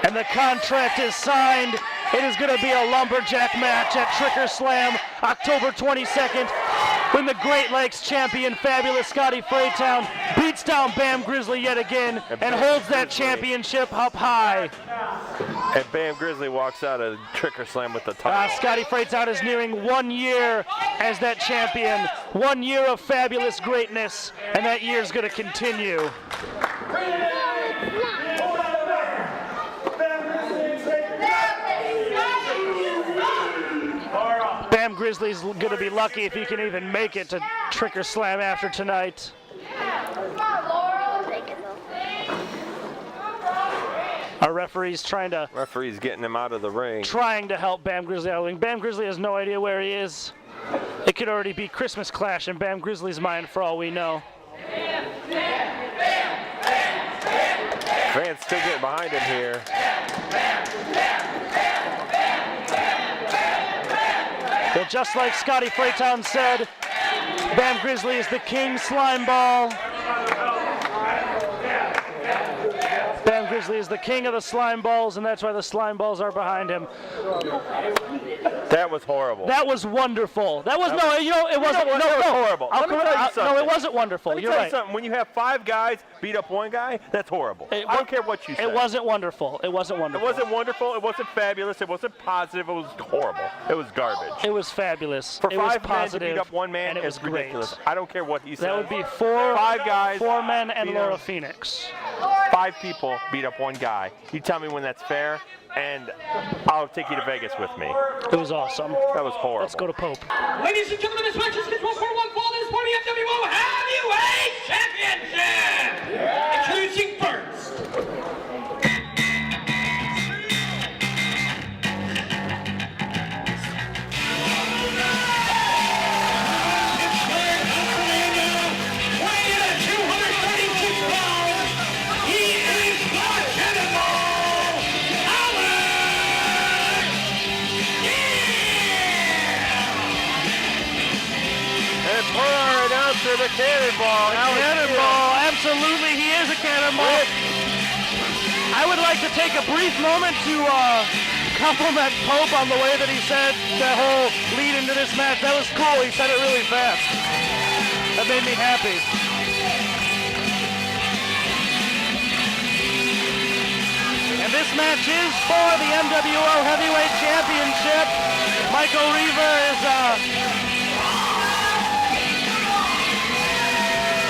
Speaker 2: And the contract is signed. It is going to be a lumberjack match at Trick or Slam, October 22nd, when the Great Lakes champion, fabulous Scotty Fraytown, beats down Bam Grizzly yet again and holds that championship up high.
Speaker 1: And Bam Grizzly walks out of Trick or Slam with the title.
Speaker 2: Scotty Fraytown is nearing 1 year as that champion. 1 year of fabulous greatness, and that year is going to continue. Bam Grizzly's going to be lucky if he can even make it to Trick or Slam after tonight. Our referee's
Speaker 1: Referee's getting him out of the ring.
Speaker 2: Trying to help Bam Grizzly out. Bam Grizzly has no idea where he is. It could already be Christmas Clash in Bam Grizzly's mind for all we know.
Speaker 1: Fans still getting behind him here.
Speaker 2: But just like Scotty Fraytown said, Bam Grizzly is the king slime ball. Bam Grizzly is the king of the slime balls, and that's why the slime balls are behind him.
Speaker 1: That was horrible.
Speaker 2: That was wonderful. It wasn't.
Speaker 1: Horrible.
Speaker 2: No, it wasn't wonderful. You're right.
Speaker 1: Something. When you have 5 guys beat up 1 guy, that's horrible. I don't care what you say.
Speaker 2: It wasn't wonderful. It wasn't wonderful.
Speaker 1: It wasn't wonderful. It wasn't fabulous. It wasn't positive. It was horrible. It was garbage.
Speaker 2: It was fabulous.
Speaker 1: For
Speaker 2: it was
Speaker 1: 5 men
Speaker 2: positive,
Speaker 1: to beat up 1 man,
Speaker 2: and it was
Speaker 1: ridiculous.
Speaker 2: Great.
Speaker 1: I don't care what he said.
Speaker 2: That would be 5
Speaker 1: guys.
Speaker 2: 4 men and Laura Phoenix.
Speaker 1: 5 people beat up 1 guy. You tell me when that's fair, and I'll take you to Vegas with me.
Speaker 2: It was awesome.
Speaker 1: That was horrible.
Speaker 2: Let's go to Pope.
Speaker 5: Ladies and gentlemen, this match is scheduled for one fall. This is for the MWO Heavyweight Championship. Introducing first.
Speaker 1: The Cannonball.
Speaker 2: Cannonball, absolutely, he is a cannonball. I would like to take a brief moment to compliment Pope on the way that he said the whole lead into this match. That was cool. He said it really fast. That made me happy. And this match is for the MWO Heavyweight Championship. Michael Reaver is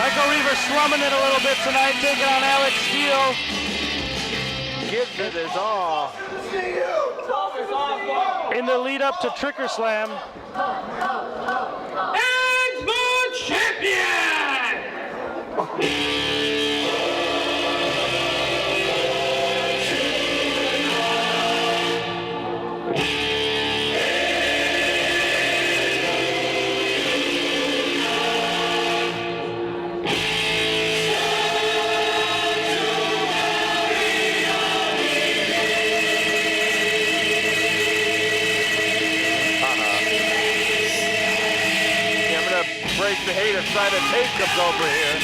Speaker 2: Michael Reaver slumming it a little bit tonight, taking on Alex Steele.
Speaker 1: Gives it his all.
Speaker 2: In the lead up to Trick or Slam.
Speaker 5: And the champion!
Speaker 1: The hater side of Paige comes over here.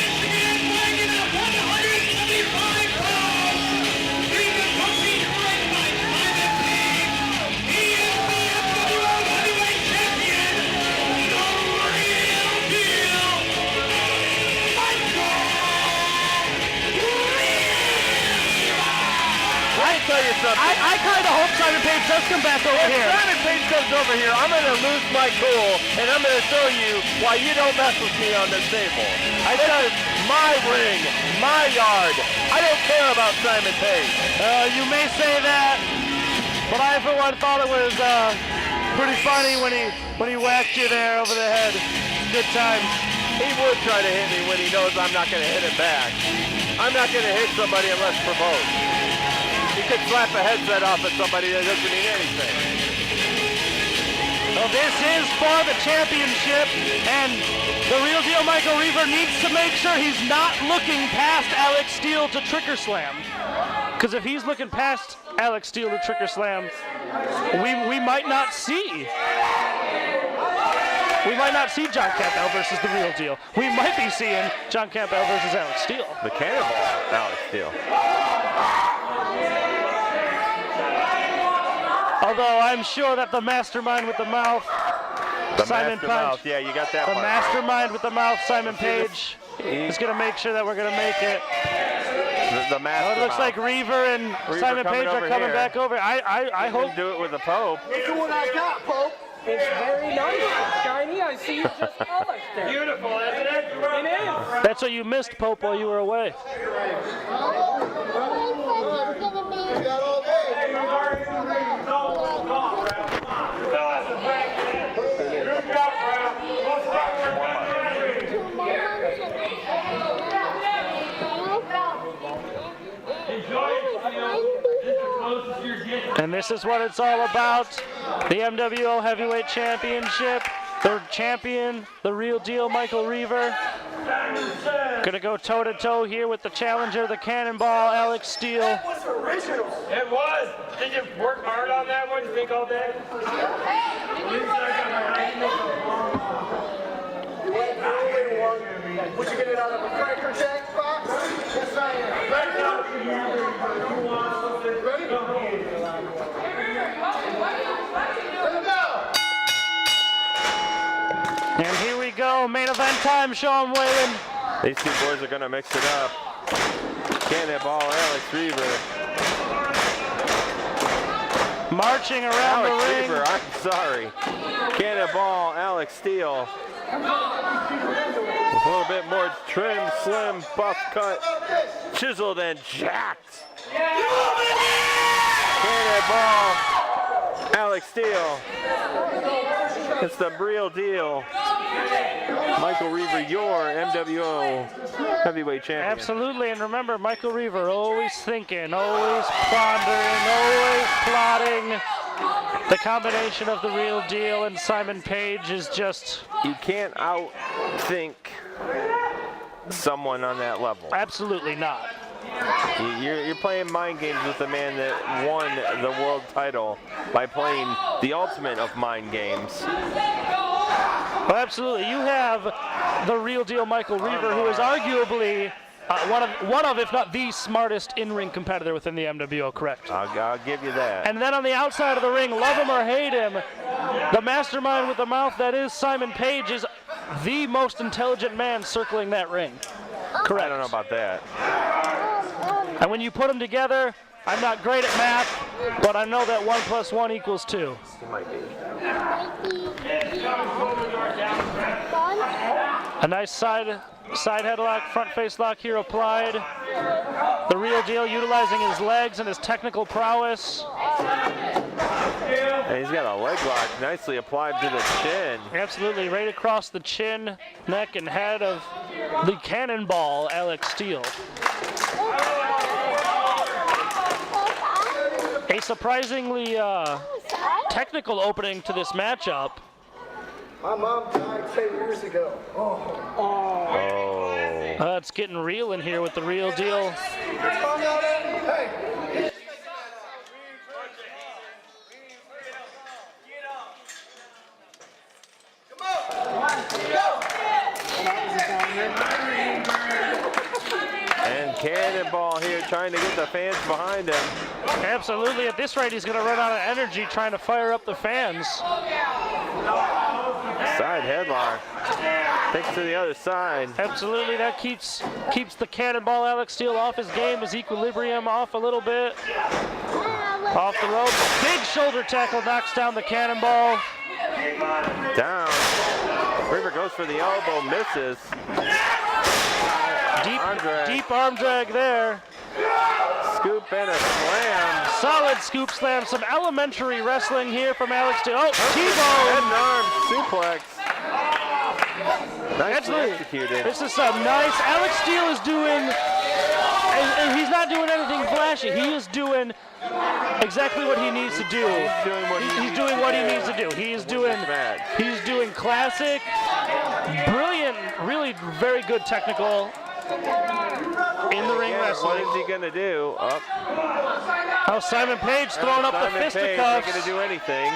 Speaker 1: Tell you something.
Speaker 2: I kind of hope Simon Paige does come back over here.
Speaker 1: If Simon Paige comes over here, I'm going to lose my cool, and I'm going to show you why you don't mess with me on this table. This is my ring, my yard. I don't care about Simon Paige.
Speaker 2: You may say that, but I for one thought it was pretty funny when he whacked you there over the head. Good time.
Speaker 1: He would try to hit me when he knows I'm not going to hit him back. I'm not going to hit somebody unless provoked. He could slap a headset off at somebody that doesn't mean anything.
Speaker 2: Well, this is for the championship, and the real deal Michael Reaver needs to make sure he's not looking past Alex Steele to Trick or Slam. Because if he's looking past Alex Steele to Trick or Slam, we might not see. We might not see John Campbell versus the real deal. We might be seeing John Campbell versus Alex Steele.
Speaker 1: The Cannonball, Alex Steele.
Speaker 2: Although I'm sure that the mastermind with the mouth, Simon Paige,
Speaker 1: yeah, you got that.
Speaker 2: the
Speaker 1: part.
Speaker 2: mastermind with the mouth, Simon Paige, is going to make sure that we're going to make it.
Speaker 1: The mastermind.
Speaker 2: It looks like Reaver and Simon Paige are coming back over. I hope.
Speaker 1: Do it with the Pope.
Speaker 8: Look at what I got, Pope. It's very nice. It's shiny. I see it just polished there.
Speaker 5: Beautiful, isn't it?
Speaker 8: It is.
Speaker 2: That's what you missed, Pope, while you were away. And this is what it's all about. The MWO Heavyweight Championship. Their champion, the real deal, Michael Reaver. Gonna go toe-to-toe here with the challenger, the Cannonball, Alex Steele.
Speaker 5: That was original. It was. Did you work hard on that one? You think all day?
Speaker 8: Would you get it out of a cracker jack box? Yes, I am. Ready?
Speaker 2: And here we go, main event time, Sean Whalen.
Speaker 1: These two boys are going to mix it up. Cannonball, Alex Reaver.
Speaker 2: Marching around
Speaker 1: Alex
Speaker 2: the ring.
Speaker 1: Reaver, I'm sorry. Cannonball, Alex Steele. A little bit more trim, slim, buff cut chiseled and jacked. Cannonball. Alex Steele. It's the real deal. Michael Reaver, your MWO heavyweight champion.
Speaker 2: Absolutely, and remember, Michael Reaver always thinking, always pondering, always plotting. The combination of the real deal and Simon Paige is just...
Speaker 1: You can't outthink someone on that level.
Speaker 2: Absolutely not.
Speaker 1: You're playing mind games with the man that won the world title by playing the ultimate of mind games.
Speaker 2: Well, absolutely. You have the real deal Michael Reaver, who is arguably one of, if not the smartest in-ring competitor within the MWO, correct?
Speaker 1: I'll give you that.
Speaker 2: And then on the outside of the ring, love him or hate him, the mastermind with the mouth that is Simon Paige is the most intelligent man circling that ring. Correct.
Speaker 1: I don't know about that.
Speaker 2: And when you put them together, I'm not great at math, but I know that 1 + 1 = 2.
Speaker 1: It might be.
Speaker 2: A nice side headlock, front face lock here applied. The real deal utilizing his legs and his technical prowess.
Speaker 1: And he's got a leg lock nicely applied to the chin.
Speaker 2: Absolutely, right across the chin, neck, and head of the cannonball, Alex Steele. A surprisingly technical opening to this matchup.
Speaker 8: My mom died 10 years ago.
Speaker 2: It's getting real in here with the real deal.
Speaker 8: Hey.
Speaker 1: And Cannonball here trying to get the fans behind him.
Speaker 2: Absolutely, at this rate, he's going to run out of energy trying to fire up the fans.
Speaker 1: Side headlock. Takes to the other side.
Speaker 2: Absolutely, that keeps the Cannonball Alex Steele off his game, his equilibrium off a little bit. Off the rope, big shoulder tackle knocks down the Cannonball.
Speaker 1: Down. Reaver goes for the elbow, misses.
Speaker 2: Deep arm drag there.
Speaker 1: Scoop and a slam.
Speaker 2: Solid scoop slam, some elementary wrestling here from Alex Steele. Oh, T-bone.
Speaker 1: Head and arm suplex. Nicely executed.
Speaker 2: This is some nice. Alex Steele is doing, and he's not doing anything flashy. He is doing exactly what he needs to do. He's doing what he needs to do. He's doing classic, brilliant, really very good technical in the ring wrestling.
Speaker 1: What is he gonna do? Up.
Speaker 2: Oh, Simon Paige throwing up the fisticuffs.
Speaker 1: Not gonna do anything.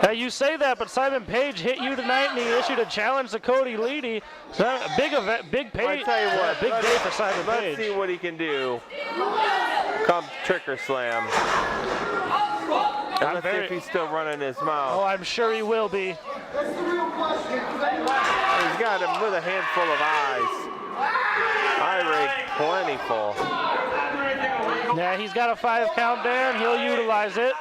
Speaker 2: Now you say that, but Simon Paige hit you tonight, and he issued a challenge to Cody Leedy. So a big event, big Paige.
Speaker 1: I tell you what,
Speaker 2: big day for Simon Paige.
Speaker 1: Let's see what he can do. Come Trick or Slam. And let's see if he's still running his mouth.
Speaker 2: Oh, I'm sure he will be.
Speaker 1: He's got him with a handful of eyes. Eye rake plentiful.
Speaker 2: Yeah, he's got a 5 count there, and he'll utilize it.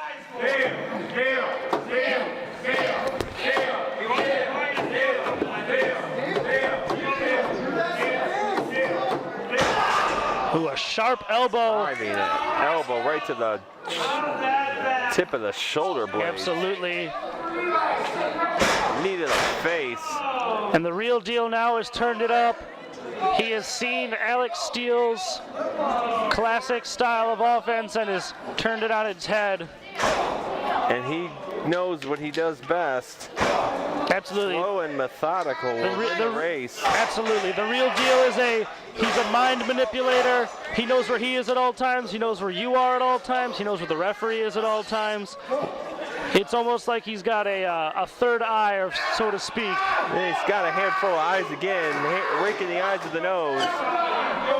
Speaker 2: Ooh, a sharp elbow.
Speaker 1: I mean, an elbow right to the tip of the shoulder blade.
Speaker 2: Absolutely.
Speaker 1: Knee to the face.
Speaker 2: And the real deal now has turned it up. He has seen Alex Steele's classic style of offense and has turned it on its head.
Speaker 1: And he knows what he does best.
Speaker 2: Absolutely.
Speaker 1: Slow and methodical the race.
Speaker 2: Absolutely. The real deal is he's a mind manipulator. He knows where he is at all times. He knows where you are at all times. He knows where the referee is at all times. It's almost like he's got a third eye, or so to speak.
Speaker 1: And he's got a handful of eyes again, raking the eyes of the nose,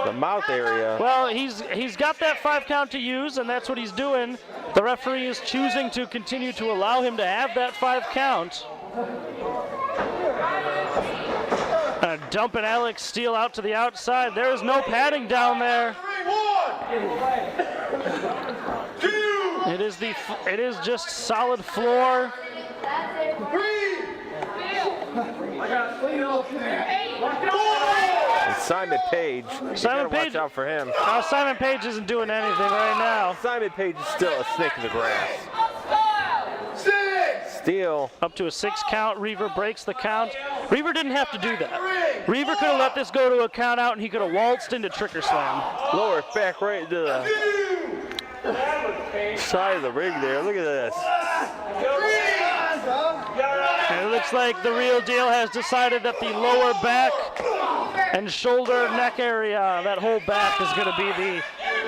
Speaker 1: the mouth area.
Speaker 2: Well, he's got that 5 count to use, and that's what he's doing. The referee is choosing to continue to allow him to have that 5 count. Dumping Alex Steele out to the outside. There is no padding down there. It is just solid floor.
Speaker 1: Simon Paige.
Speaker 2: Simon Paige,
Speaker 1: watch out for him.
Speaker 2: Simon Paige isn't doing anything right now.
Speaker 1: Simon Paige is still a snake in the grass. Steele.
Speaker 2: Up to a 6 count. Reaver breaks the count. Reaver didn't have to do that. Reaver could have let this go to a count out and he could have waltzed into Trick or Slam.
Speaker 1: Lower it back right into the side of the ring there. Look at this.
Speaker 2: And it looks like the real deal has decided that the lower back and shoulder neck area, that whole back is going to be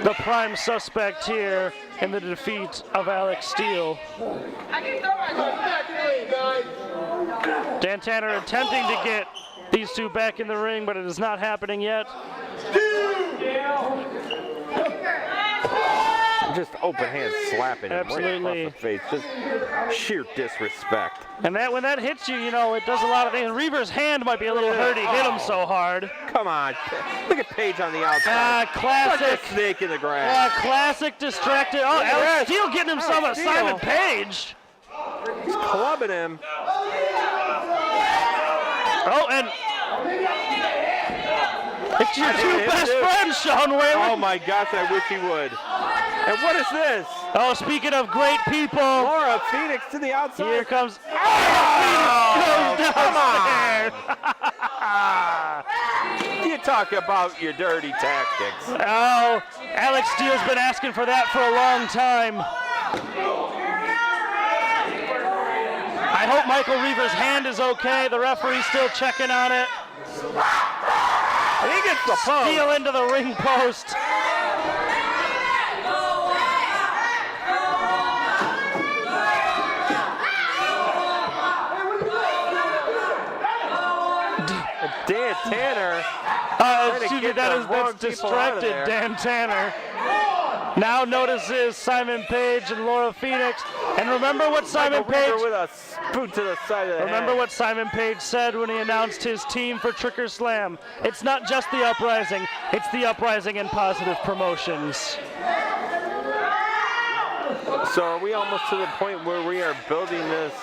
Speaker 2: the prime suspect here in the defeat of Alex Steele. Dan Tanner attempting to get these two back in the ring, but it is not happening yet.
Speaker 1: Just open hand slapping him
Speaker 2: Absolutely.
Speaker 1: right across the face. Just sheer disrespect.
Speaker 2: And that when that hits you, you know, it does a lot of things. Reaver's hand might be a little hurt. He hit him so hard.
Speaker 1: Come on. Look at Paige on the outside.
Speaker 2: Classic.
Speaker 1: Such a snake in the grass.
Speaker 2: Classic distracted. Oh, Alex Steele getting himself a Simon Paige.
Speaker 1: He's clubbing him.
Speaker 2: Oh, and it's your two best friends, Sean Whalen.
Speaker 1: Oh my gosh, I wish he would. And what is this?
Speaker 2: Oh, speaking of great people.
Speaker 1: Laura Phoenix to the outside.
Speaker 2: Here comes.
Speaker 1: Come on. You talk about your dirty tactics.
Speaker 2: Oh, Alex Steele's been asking for that for a long time. I hope Michael Reaver's hand is okay. The referee's still checking on it.
Speaker 1: And he gets the post.
Speaker 2: Steele into the ring post.
Speaker 1: Dan Tanner.
Speaker 2: Excuse me, that's distracted Dan Tanner. Now notices Simon Paige and Laura Phoenix. And remember what Simon Paige
Speaker 1: with a boot to the side of the
Speaker 2: Remember
Speaker 1: head.
Speaker 2: what Simon Paige said when he announced his team for Trick or Slam. It's not just the Uprising, it's the Uprising and Positive Promotions.
Speaker 1: So are we almost to the point where we are building this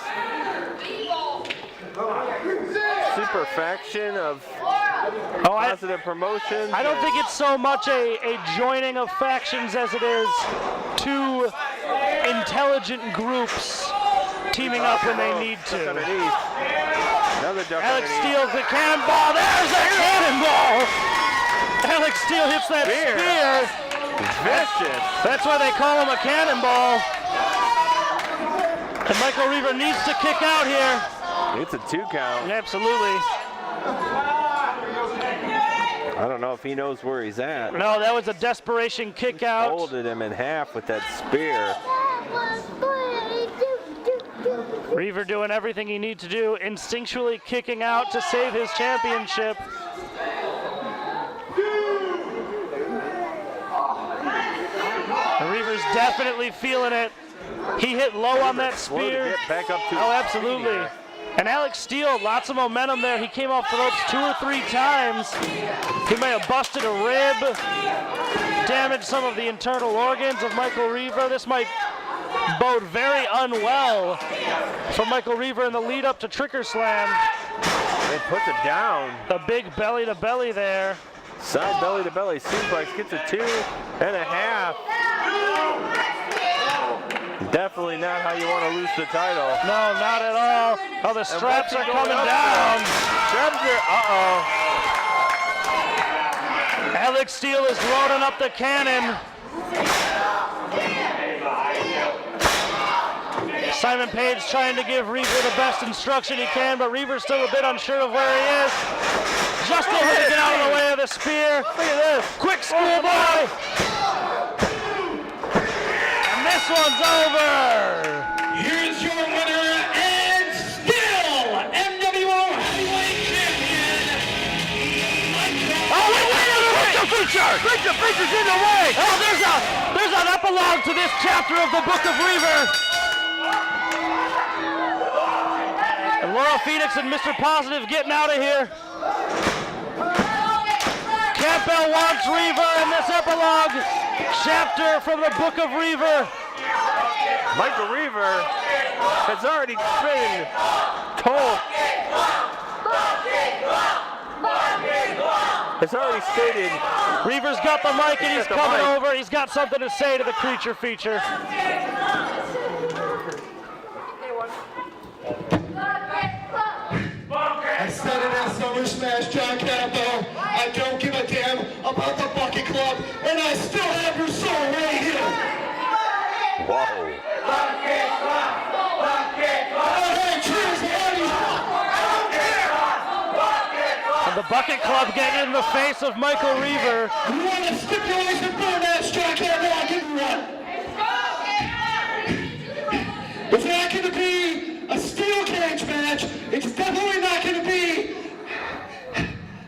Speaker 1: super faction of positive promotions?
Speaker 2: I don't think it's so much a joining of factions as it is two intelligent groups teaming up when they need to.
Speaker 1: Another duck
Speaker 2: Alex
Speaker 1: underneath.
Speaker 2: Steele, the cannonball. There's a cannonball. Alex Steele hits that spear.
Speaker 1: Vicious.
Speaker 2: That's why they call him a cannonball. And Michael Reaver needs to kick out here.
Speaker 1: It's a 2 count.
Speaker 2: Absolutely.
Speaker 1: I don't know if he knows where he's at.
Speaker 2: No, that was a desperation kick out.
Speaker 1: Folded him in half with that spear.
Speaker 2: Reaver doing everything he needs to do, instinctually kicking out to save his championship. And Reaver's definitely feeling it. He hit low on that spear.
Speaker 1: Get back up to
Speaker 2: absolutely. And Alex Steele, lots of momentum there. He came off the ropes 2 or 3 times. He may have busted a rib, damaged some of the internal organs of Michael Reaver. This might bode very unwell for Michale Reaver in the lead up to Trick or Slam.
Speaker 1: It puts it down.
Speaker 2: A big belly to belly there.
Speaker 1: Side belly to belly suplex, gets a 2.5. Definitely not how you want to lose the title.
Speaker 2: No, not at all. Oh, the straps are coming down.
Speaker 1: Straps are,
Speaker 2: Alex Steele is loading up the cannon. Simon Paige trying to give Reaver the best instruction he can, but Reaver's still a bit unsure of where he is. Just able to get out of the way of the spear. Look at this. Quick schoolboy. And this one's over.
Speaker 5: Here's your winner and still MWO Heavyweight Champion,
Speaker 2: Oh, wait, the feature! The feature's in the way! Oh, there's an epilogue to this chapter of the Book of Reaver. And Laura Phoenix and Mr. Positive getting out of here. Campbell wants Reaver in this epilogue chapter from the Book of Reaver.
Speaker 1: Michael Reaver has already been told. It's already stated.
Speaker 2: Reaver's got the mic and he's
Speaker 1: Got the
Speaker 2: coming
Speaker 1: mic.
Speaker 2: over. He's got something to say to the creature feature.
Speaker 3: I said it at Summer Smash, John Campbell. I don't give a damn about the Bucket Club, and I still have your soul right here.
Speaker 1: Whoa.
Speaker 3: Hey, cheers, ladies.
Speaker 2: And the Bucket Club getting in the face of Michael Reaver.
Speaker 3: You want a stipulation for a match, John Campbell? I'll give you one. It's not going to be a steel cage match. It's definitely not going to be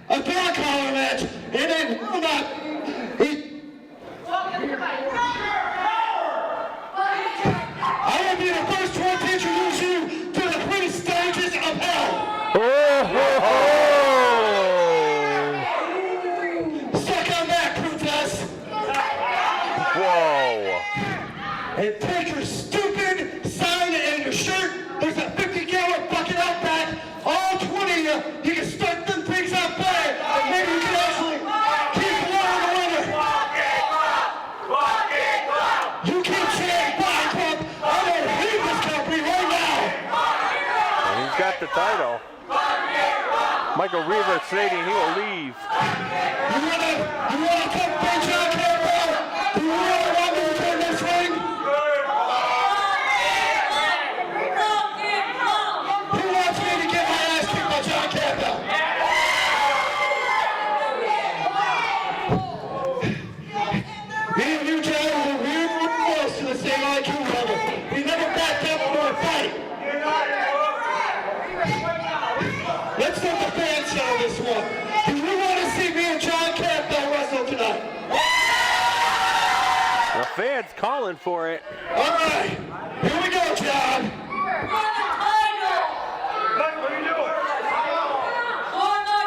Speaker 3: a dog collar match. And then will not. I will be the first one to introduce you to the 3 stages of hell. Suck on that, princess.
Speaker 1: Whoa.
Speaker 3: And take your stupid sign and your shirt. There's a 50-gallon bucket out back. All 20 of you, you can start them things out there. And maybe you can actually keep one of the winner. You keep saying Bucket Club. I'm going to leave this company right now.
Speaker 1: And he's got the title. Michael Reaver stating he will leave.
Speaker 3: You wanna come big John Campbell? Do you really want me to turn this ring? Who wants me to get my ass kicked by John Campbell? Me and you, John, we were close to the same IQ level. We never backed up for a fight. Let's let the fans settle this one. Do you want to see me and John Campbell wrestle tonight?
Speaker 1: The fans calling for it.
Speaker 3: All right, here we go, John.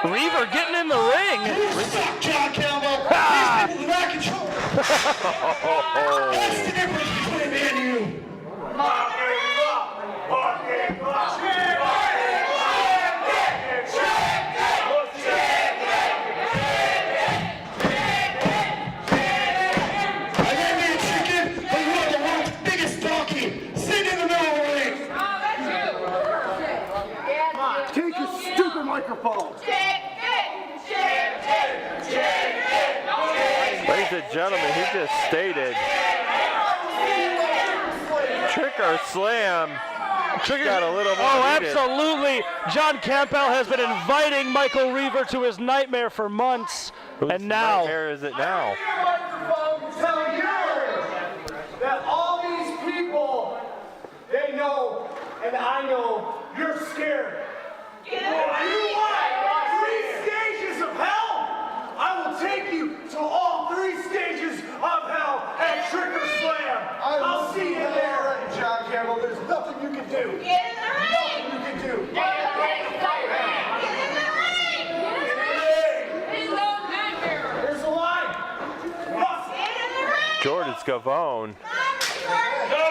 Speaker 2: Reaver getting in the ring.
Speaker 3: You suck, John Campbell. These people do not control. That's the difference between me and you. I may be a chicken, but you are the world's biggest donkey. Sit in the middle of the ring.
Speaker 7: Take your stupid microphone.
Speaker 1: Ladies and gentlemen, he just stated Trick or Slam got a little more
Speaker 2: Oh,
Speaker 1: heated.
Speaker 2: absolutely. John Campbell has been inviting Michael Reaver to his nightmare for months.
Speaker 1: Whose
Speaker 2: And now,
Speaker 1: nightmare is it now?
Speaker 7: Microphone tell you that all these people, they know, and I know, you're scared. You want 3 stages of hell? I will take you to all 3 stages of hell at Trick or Slam. I'll see you there. Already, John Campbell. There's nothing you can do.
Speaker 6: Get in the ring!
Speaker 7: Nothing you can do.
Speaker 6: Get in the ring! He's so good here.
Speaker 7: Here's the line. Must.
Speaker 6: Get in the ring!
Speaker 1: Jordan Scavone.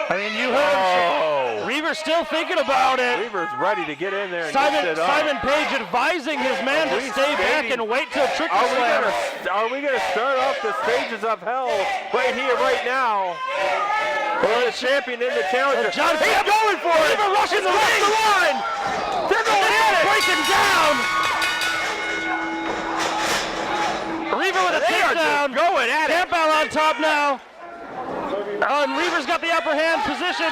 Speaker 2: I mean, you heard
Speaker 1: Oh.
Speaker 2: Reaver still thinking about it.
Speaker 1: Reaver's ready to get in there and get it up.
Speaker 2: Simon Paige advising his man to
Speaker 1: Please
Speaker 2: stay back
Speaker 1: stating-
Speaker 2: and wait till Trick or
Speaker 1: Are
Speaker 2: Slam.
Speaker 1: we gonna start off the stages of hell right here, right now? For the champion in the challenger.
Speaker 2: John
Speaker 1: He's
Speaker 2: Campbell
Speaker 1: going for it.
Speaker 2: Reaver rushes the ring.
Speaker 1: The line. They're going at it.
Speaker 2: Breaking down. Reaver with a
Speaker 1: They are
Speaker 2: takedown.
Speaker 1: just going at it.
Speaker 2: Campbell on top now. And Reaver's got the upper hand position.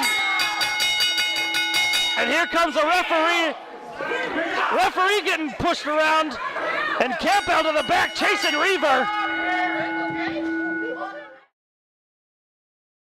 Speaker 2: And here comes a referee. Referee getting pushed around. And Campbell to the back chasing Reaver.